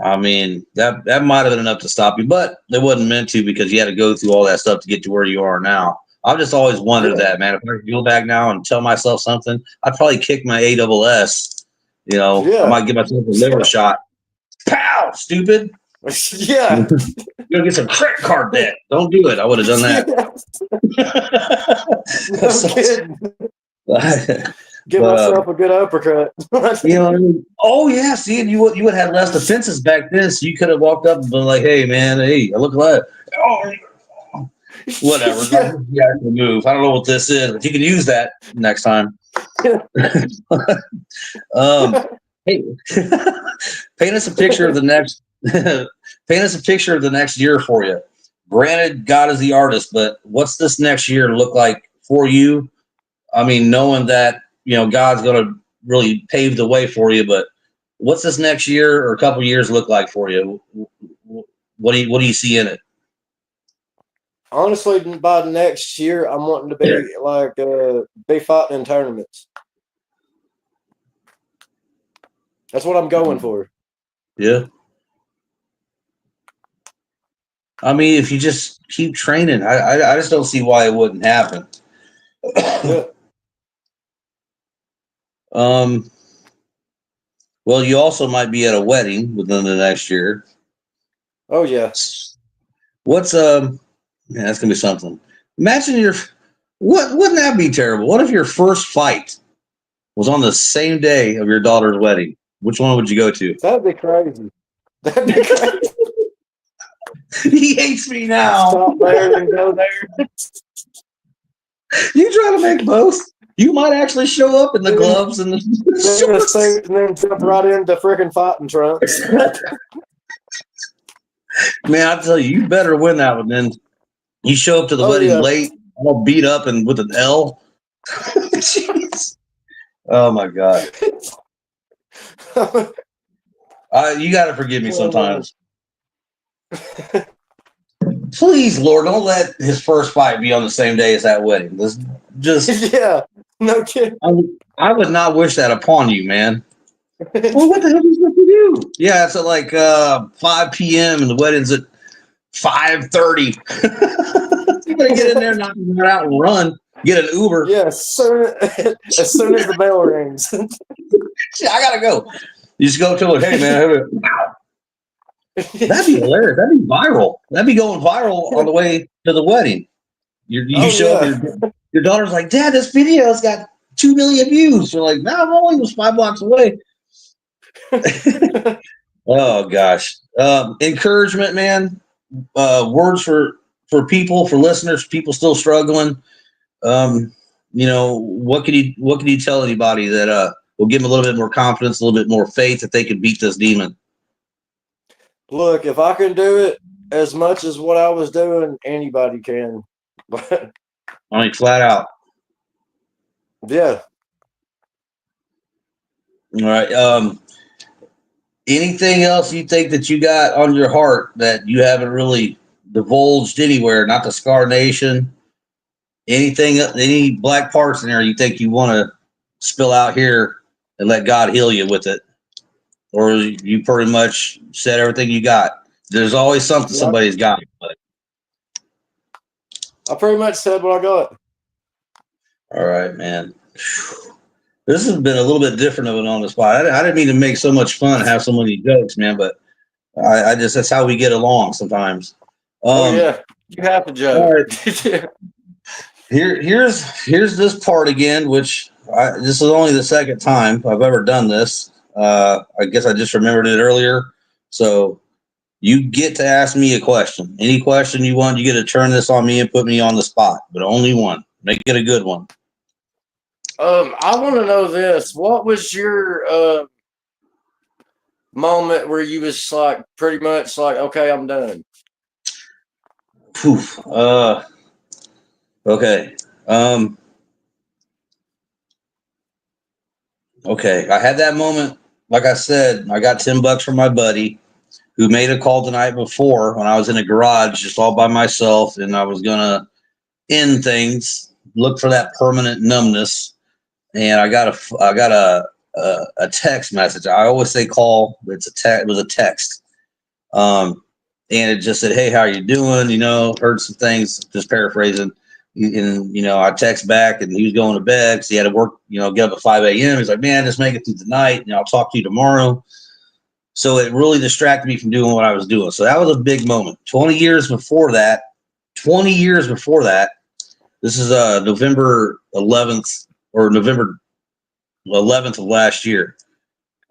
I mean that might have been enough to stop you, but it wasn't meant to because you had to go through all that stuff to get to where you are now. I've just always wondered yeah, that, man. If I could go back now and tell myself something, I'd probably kick my ASS. I yeah, might give myself a liver shot. Pow, stupid. yeah, You're gonna get some credit card debt. Don't do it. I would have done that. yeah. No kidding. Give but myself a good uppercut. what I mean? Oh yeah, see, you would have had less defenses back then, so you could have walked up and been like, "Hey man, hey, I look like oh whatever." Yeah. You have to move. I don't know what this is, but you can use that next time. um, hey, paint us a picture of the next. Paint us a picture of the next year for you. Granted, God is the artist, but what's this next year look like for you? I mean, knowing that God's going to really pave the way for you, but what's this next year or a couple years look like for you? What do you see in it? Honestly, by next year, I'm wanting to be like be fighting in tournaments. That's what I'm going for. Yeah. I mean, if you just keep training, I just don't see why it wouldn't happen. Yeah. um. Well, you also might be at a wedding within the next year. Oh yeah. What's Yeah, that's gonna be something. Imagine wouldn't that be terrible? What if your first fight was on the same day of your daughter's wedding? Which one would you go to? That'd be crazy. That'd be crazy. He hates me now. Stop there and go there. You try to make both. You might actually show up in the Then, gloves and the then a shorts. suit and then jump right into freaking fighting trunks. Man, I tell you, you better win that one. Then you show up to the Oh wedding yeah. late, all beat up and with an L. Jeez. Oh my God. You got to forgive me sometimes. Please, Lord, don't let his first fight be on the same day as that wedding. Yeah. No kidding. I would not wish that upon you, man. Well, what the hell are you supposed to do? Yeah, it's at like 5 p.m. and the wedding's at 5:30. You better get in there, knock him out, and run. Get an Uber. Yeah, as soon as the bell rings. I gotta go. You just go to it. Hey, man. That'd be hilarious. That'd be viral. That'd be going viral on the way to the wedding. You show up, your daughter's like, Dad, this video's got 2 million views. You're like, no, I'm only was 5 blocks away. Oh gosh. Encouragement, man. Words for people, for listeners, people still struggling. What could you tell anybody that will give them a little bit more confidence, a little bit more faith that they can beat this demon? Look, if I can do it as much as what I was doing, anybody can. I mean, flat out. Yeah. All right. Anything else you think that you got on your heart that you haven't really divulged anywhere? Not the Scar Nation. Anything? Any black parts in there you think you want to spill out here and let God heal you with it? Or you pretty much said everything you got? There's always something somebody's got. But. I pretty much said what I got. All right, man. This has been a little bit different of an on the spot. I didn't mean to make so much fun and have so many jokes, man, but I just, that's how we get along sometimes. Yeah. You have to joke. Right. Here's this part again, which this is only the second time I've ever done this. I guess I just remembered it earlier. So you get to ask me a question. Any question you want, you get to turn this on me and put me on the spot, but only one. Make it a good one. I want to know this. What was your moment where you was like pretty much like, okay, I'm done? Poof. Okay. Okay. I had that moment. Like I said, I got $10 from my buddy who made a call the night before when I was in a garage just all by myself, and I was gonna end things, look for that permanent numbness. And I got a text message. I always say call, but it was a text. And it just said, "Hey, how you doing? Heard some things." Just paraphrasing. And I text back, and he was going to bed because he had to work. Get up at 5 a.m. He's like, "Man, just make it through the night. I'll talk to you tomorrow." So it really distracted me from doing what I was doing. So that was a big moment. 20 years before that, this is November 11th or November 11th of last year.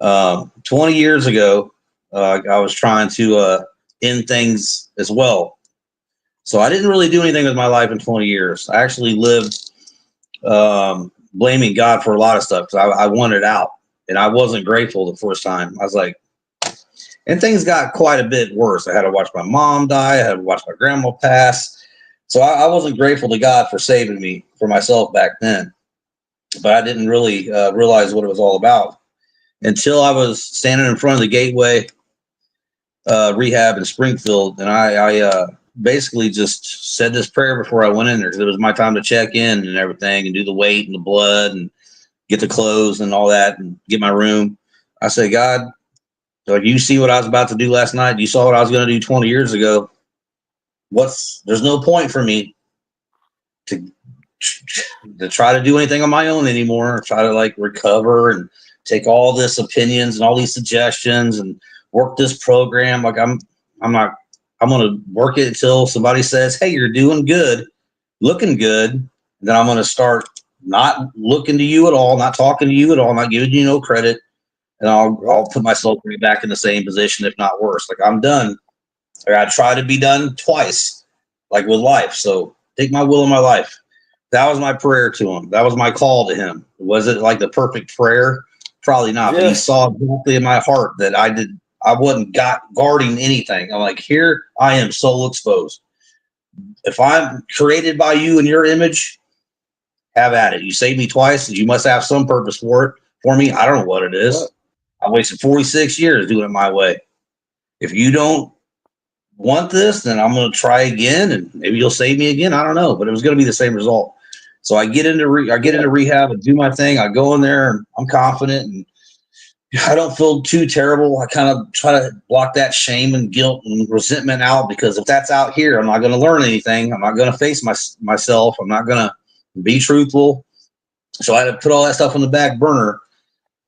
20 years ago, I was trying to end things as well. So I didn't really do anything with my life in 20 years. I actually lived blaming God for a lot of stuff because I wanted out, and I wasn't grateful the first time. I was like, and things got quite a bit worse. I had to watch my mom die. I had to watch my grandma pass. So I wasn't grateful to God for saving me for myself back then. But I didn't really realize what it was all about until I was standing in front of the Gateway rehab in Springfield. And I basically just said this prayer before I went in there because it was my time to check in and everything and do the weight and the blood and get the clothes and all that and get my room. I said, God, like, you see what I was about to do last night? You saw what I was going to do 20 years ago. There's no point for me to try to do anything on my own anymore, try to recover and take all this opinions and all these suggestions and work this program. I'm going to work it until somebody says, hey, you're doing good, looking good. And then I'm going to start not looking to you at all, not talking to you at all, not giving you no credit. And I'll put myself right back in the same position, if not worse. I'm done. I try to be done twice, with life. So take my will in my life. That was my prayer to him. That was my call to him. Was it the perfect prayer? Probably not. Yeah. But he saw exactly in my heart that I wasn't guarding anything. I'm like, here I am, soul exposed. If I'm created by you in your image, have at it. You saved me twice. You must have some purpose for me. I don't know what it is. I wasted 46 years doing it my way. If you don't want this, then I'm going to try again, and maybe you'll save me again. I don't know, but it was going to be the same result. So I get into rehab and do my thing. I go in there and I'm confident and I don't feel too terrible. I kind of try to block that shame and guilt and resentment out, because if that's out here, I'm not going to learn anything. I'm not going to face myself. I'm not going to be truthful. So I had to put all that stuff on the back burner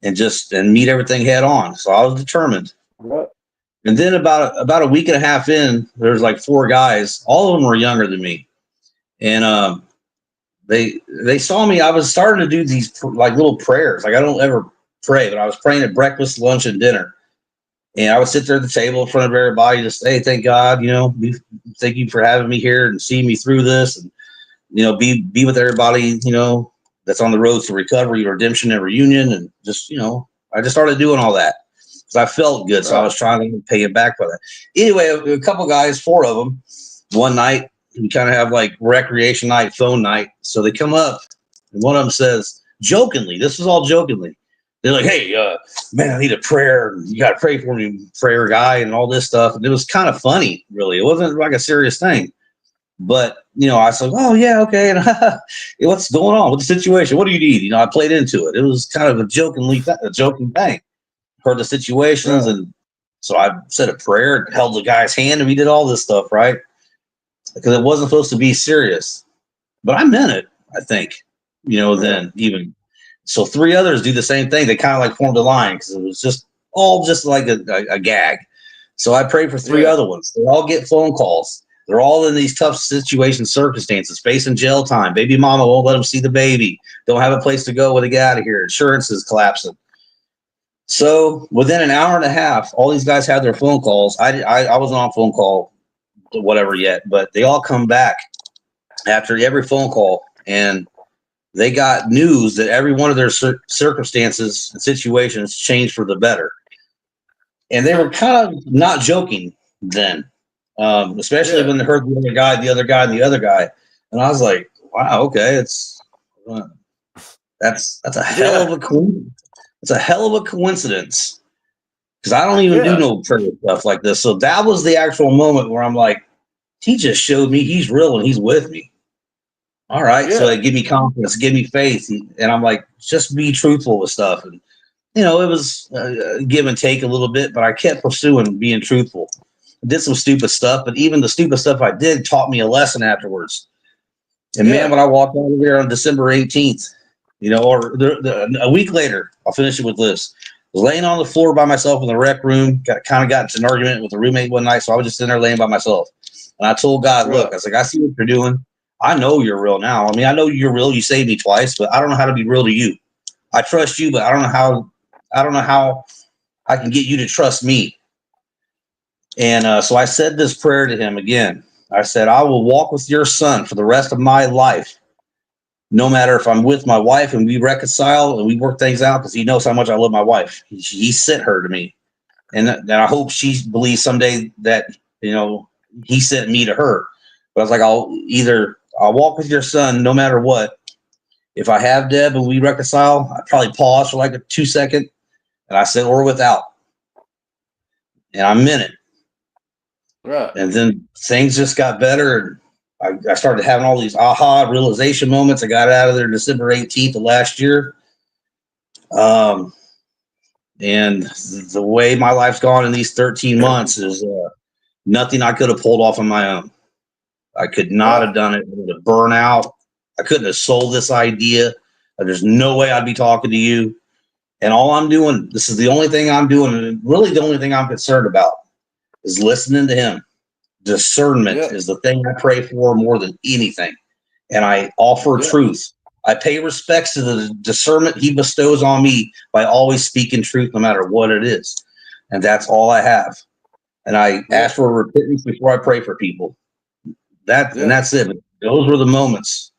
and meet everything head on. So I was determined. And then about a week and a half in, there's 4 guys. All of them were younger than me. and they saw me. I was starting to do these like little prayers. Like I don't ever pray, but I was praying at breakfast, lunch, and dinner. And I would sit there at the table in front of everybody, just hey, thank God, thank you for having me here and seeing me through this, and be with everybody, that's on the road to recovery, redemption, and reunion, and just I just started doing all that because I felt good, so I was trying to pay it back for that. Anyway, a couple guys, 4 of them, one night we kind of have like recreation night, phone night, so they come up, and one of them says jokingly, this was all jokingly. They're like, hey, man, I need a prayer. You got to pray for me, prayer guy, and all this stuff. And it was kind of funny, really. It wasn't like a serious thing. But, I said, oh, yeah, okay. And what's going on? What's the situation? What do you need? I played into it. It was kind of a joking thing. Heard the situations. Right. And so I said a prayer, held the guy's hand, and we did all this stuff, right? Because it wasn't supposed to be serious. But I meant it, I think, then even. So 3 others do the same thing. They kind of like formed a line because it was just like a gag. So I prayed for 3 other ones. They all get phone calls. They're all in these tough situations, circumstances, facing jail time. Baby mama won't let them see the baby. Don't have a place to go when they get out of here. Insurance is collapsing. So within an hour and a half, all these guys had their phone calls. I wasn't on phone call, whatever yet, but they all come back after every phone call, and they got news that every one of their circumstances and situations changed for the better. And they were kind of not joking then, especially when they heard the other guy, and the other guy. And I was like, wow, okay, that's a hell of a coincidence. It's a hell of a coincidence because I don't even do no prayer stuff like this. So that was the actual moment where I'm like, he just showed me he's real and he's with me. All right. Yeah. So it gave me confidence, give me faith. And I'm like, just be truthful with stuff. And, it was give and take a little bit, but I kept pursuing being truthful. I did some stupid stuff, but even the stupid stuff I did taught me a lesson afterwards. And man, when I walked out of there on December 18th, or a week later, I'll finish it with this. I was laying on the floor by myself in the rec room, got into an argument with a roommate one night. So I was just in there laying by myself. And I told God, look, I was like, I see what you're doing. I know you're real now. I mean, I know you're real. You saved me twice, but I don't know how to be real to you. I trust you, but I don't know how I can get you to trust me. And so I said this prayer to him again. I said, I will walk with your son for the rest of my life, no matter if I'm with my wife and we reconcile and we work things out, because he knows how much I love my wife. He sent her to me. And I hope she believes someday that, he sent me to her. But I was like, I'll walk with your son no matter what. If I have Deb and we reconcile, I probably pause for like a 2-second. And I said, or without. And I meant it. Right. And then things just got better. And I started having all these aha realization moments. I got out of there December 18th of last year. And the way my life's gone in these 13 months is nothing I could have pulled off on my own. I could not have done it. It would have burned out. I couldn't have sold this idea. There's no way I'd be talking to you. And all I'm doing, this is the only thing I'm doing, and really the only thing I'm concerned about is listening to him. Discernment is the thing I pray for more than anything. And I offer truth. I pay respects to the discernment he bestows on me by always speaking truth no matter what it is. And that's all I have. And I ask for repentance before I pray for people. And that's it. Those were the moments.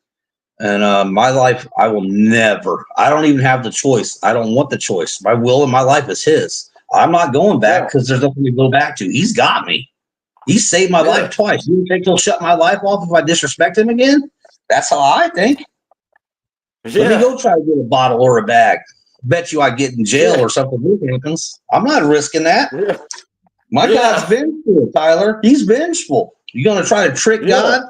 And my life, I don't even have the choice. I don't want the choice. My will and my life is his. I'm not going back because there's nothing to go back to. He's got me. He saved my life twice. You think he'll shut my life off if I disrespect him again? That's how I think. Let me go try to get a bottle or a bag. Bet you I get in jail or something happens. I'm not risking that. My God's vengeful, Tyler. He's vengeful. You gonna try to trick God?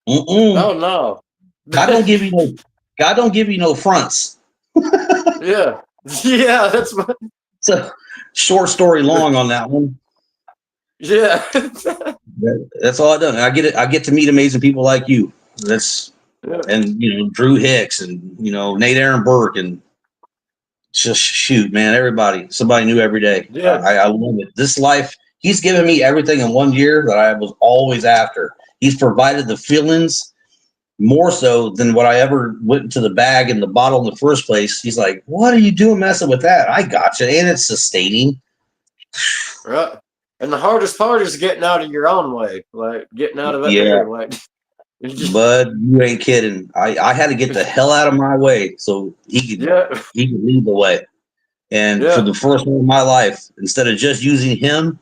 Oh no. God don't give you no fronts. That's my... It's a short story long on that one. That's all I've done. I get to meet amazing people like you. And Drew Hicks and Nate Aaron Burke and just shoot, man, somebody new every day. I love it. This life, he's given me everything in 1 year that I was always after. He's provided the feelings more so than what I ever went into the bag and the bottle in the first place. He's like, "What are you doing messing with that?" I gotcha, and it's sustaining. Right. And the hardest part is getting out of your own way, like getting out of it Yeah, there. Like, just, bud, you ain't kidding. I had to get the hell out of my way so yeah, he could lead the way. And for yeah, the first one of my life, instead of just using him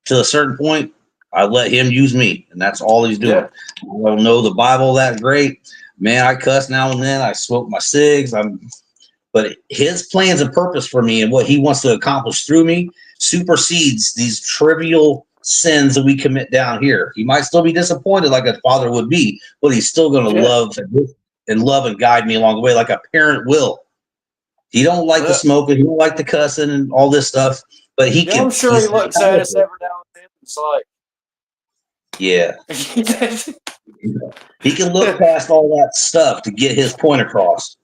to a certain point, I let him use me, and that's all he's doing. yeah, I don't know the Bible that great, man. I cuss now and then. I smoke my cigs. But his plans and purpose for me and what he wants to accomplish through me supersedes these trivial sins that we commit down here. He might still be disappointed like a father would be, but he's still going to yeah, love and guide me along the way like a parent will. He don't like the yeah. smoking, he don't like the cussing and all this stuff, but he Yeah, can. I'm sure he He's looks at us every now and then. It's yeah. like, He can look past all that stuff to get his point across.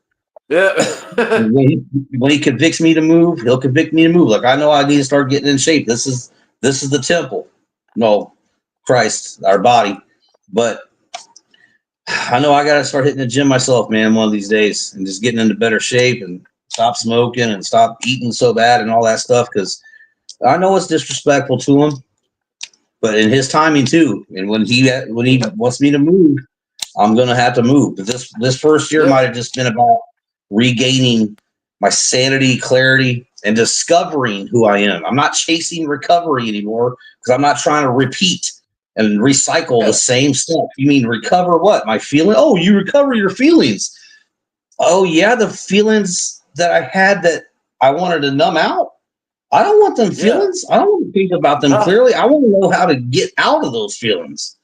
yeah, When he convicts me to move, he'll convict me to move. Like I know I need to start getting in shape. This is the temple. No, Christ, our body. But I know I gotta start hitting the gym myself, man, one of these days and just getting into better shape and stop smoking and stop eating so bad and all that stuff because I know it's disrespectful to him, but in his timing too. And when he wants me to move, I'm gonna have to move. But this first year yeah, might have just been about regaining my sanity, clarity, and discovering who I am. I'm not chasing recovery anymore because I'm not trying to repeat and recycle the yeah, same stuff. You mean recover what? My feeling? Oh, you recover your feelings. Oh yeah, the feelings that I had that I wanted to numb out. I don't want them yeah. feelings. I don't want to think about them No, clearly. I want to know how to get out of those feelings.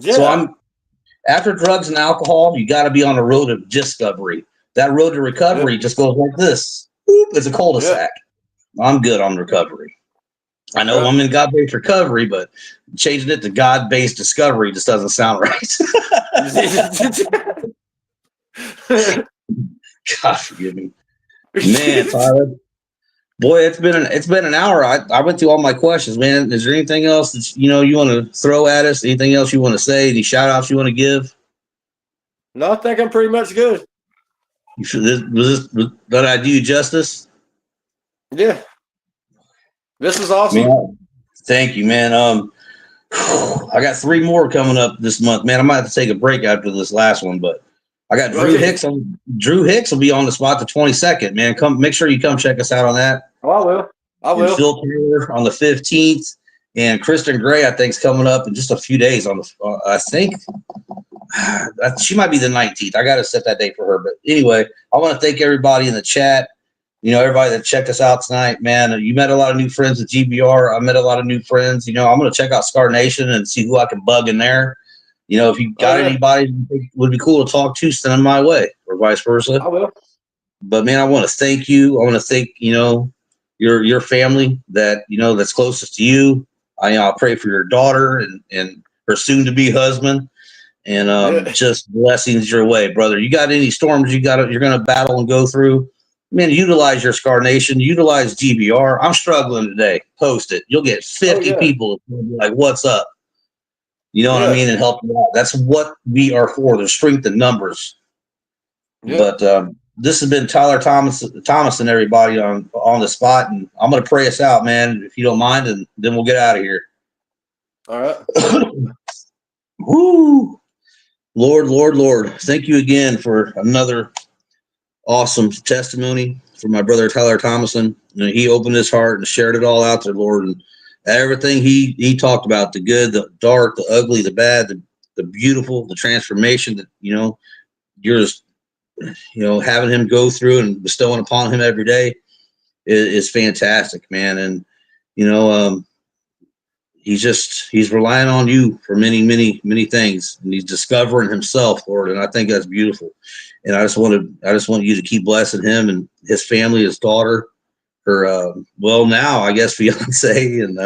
So yeah, I'm after drugs and alcohol, you got to be on the road of discovery. That road to yeah, recovery just goes like this. Boop, it's a yeah. cul-de-sac. I'm good on recovery. I know Right. I'm in God-based recovery, but changing it to God-based discovery just doesn't sound right. God forgive me, man, Tyler. Boy, it's been an hour. I went through all my questions, man. Is there anything else that you want to throw at us? Anything else you want to say? Any shout outs you want to give? No, I think I'm pretty much good. Did I do you justice? Yeah, this was awesome. Man, thank you, man. I got 3 more coming up this month, man. I might have to take a break after this last one, but I got Drew Okay. Hicks. Drew Hicks will be on the spot the 22nd, man. Come, make sure you come check us out on that. Oh, I will. I And will. Phil Taylor on the 15th, and Kristen Gray, I think, is coming up in just a few days. I think she might be the 19th. I got to set that date for her. But anyway, I want to thank everybody in the chat. Everybody that checked us out tonight, man. You met a lot of new friends at GBR. I met a lot of new friends. I'm going to check out Scar Nation and see who I can bug in there. If you Oh got yeah, anybody you think would be cool to talk to, send them my way or vice versa. I will. But man, I want to thank you. I want to thank, your family that's closest to you. I'll pray for your daughter and her soon to be husband. And Yeah. just blessings your way, brother. You got any storms you're going to battle and go through? Man, utilize your Scar Nation, utilize GBR. I'm struggling today. Post it. You'll get Oh 50 yeah. people like, "What's up?" You know what I Yeah. mean, and help you out. That's what we are for. The strength in numbers. Yeah. But this has been Tyler Thomason, everybody on the spot, and I'm going to pray us out, man, if you don't mind, and then we'll get out of here. All right. Woo! Lord, Lord, Lord, thank you again for another awesome testimony from my brother Tyler Thomason. He opened his heart and shared it all out there, Lord, and everything he talked about, the good, the dark, the ugly, the bad, the beautiful, the transformation that you're just having him go through and bestowing upon him every day is fantastic, man. And he's relying on you for many, many, many things, and he's discovering himself, Lord. And I think that's beautiful. And I just want you to keep blessing him and his family, his daughter, her, now I guess fiance, and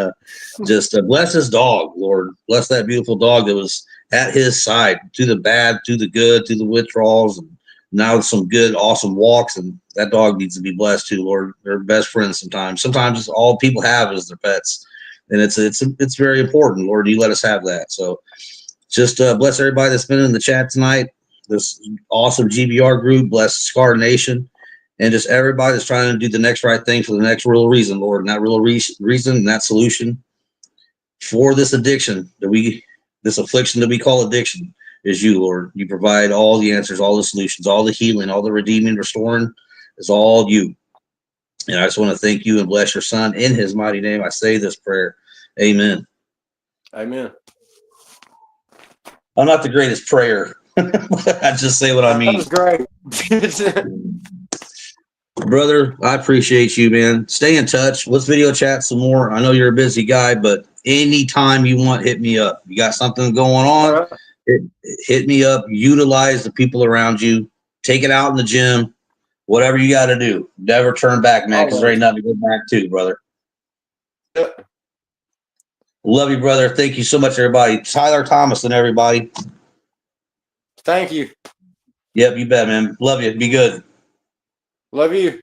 just bless his dog, Lord. Bless that beautiful dog that was at his side through the bad, through the good, through the withdrawals, and now some good, awesome walks. And that dog needs to be blessed too, Lord. They're best friends sometimes. Sometimes all people have is their pets. And it's very important, Lord. You let us have that. So just bless everybody that's been in the chat tonight. this awesome GBR group. Bless Scar Nation. And just everybody that's trying to do the next right thing for the next real reason, Lord. And that real reason and that solution for this addiction this affliction that we call addiction is you, Lord. You provide all the answers, all the solutions, all the healing, all the redeeming, restoring is all you. And I just want to thank you and bless your son in his mighty name. I say this prayer. Amen. Amen. I'm not the greatest prayer. I just say what I mean. That was great. Brother, I appreciate you, man. Stay in touch. Let's video chat some more. I know you're a busy guy, but anytime you want, hit me up. You got something going on, All right. hit me up. Utilize the people around you. Take it out in the gym. Whatever you got to do. Never turn back, man, because there ain't nothing to go back to, brother. Yep. Love you, brother. Thank you so much, everybody. Tyler Thomason, everybody. Thank you. Yep, you bet, man. Love you. Be good. Love you.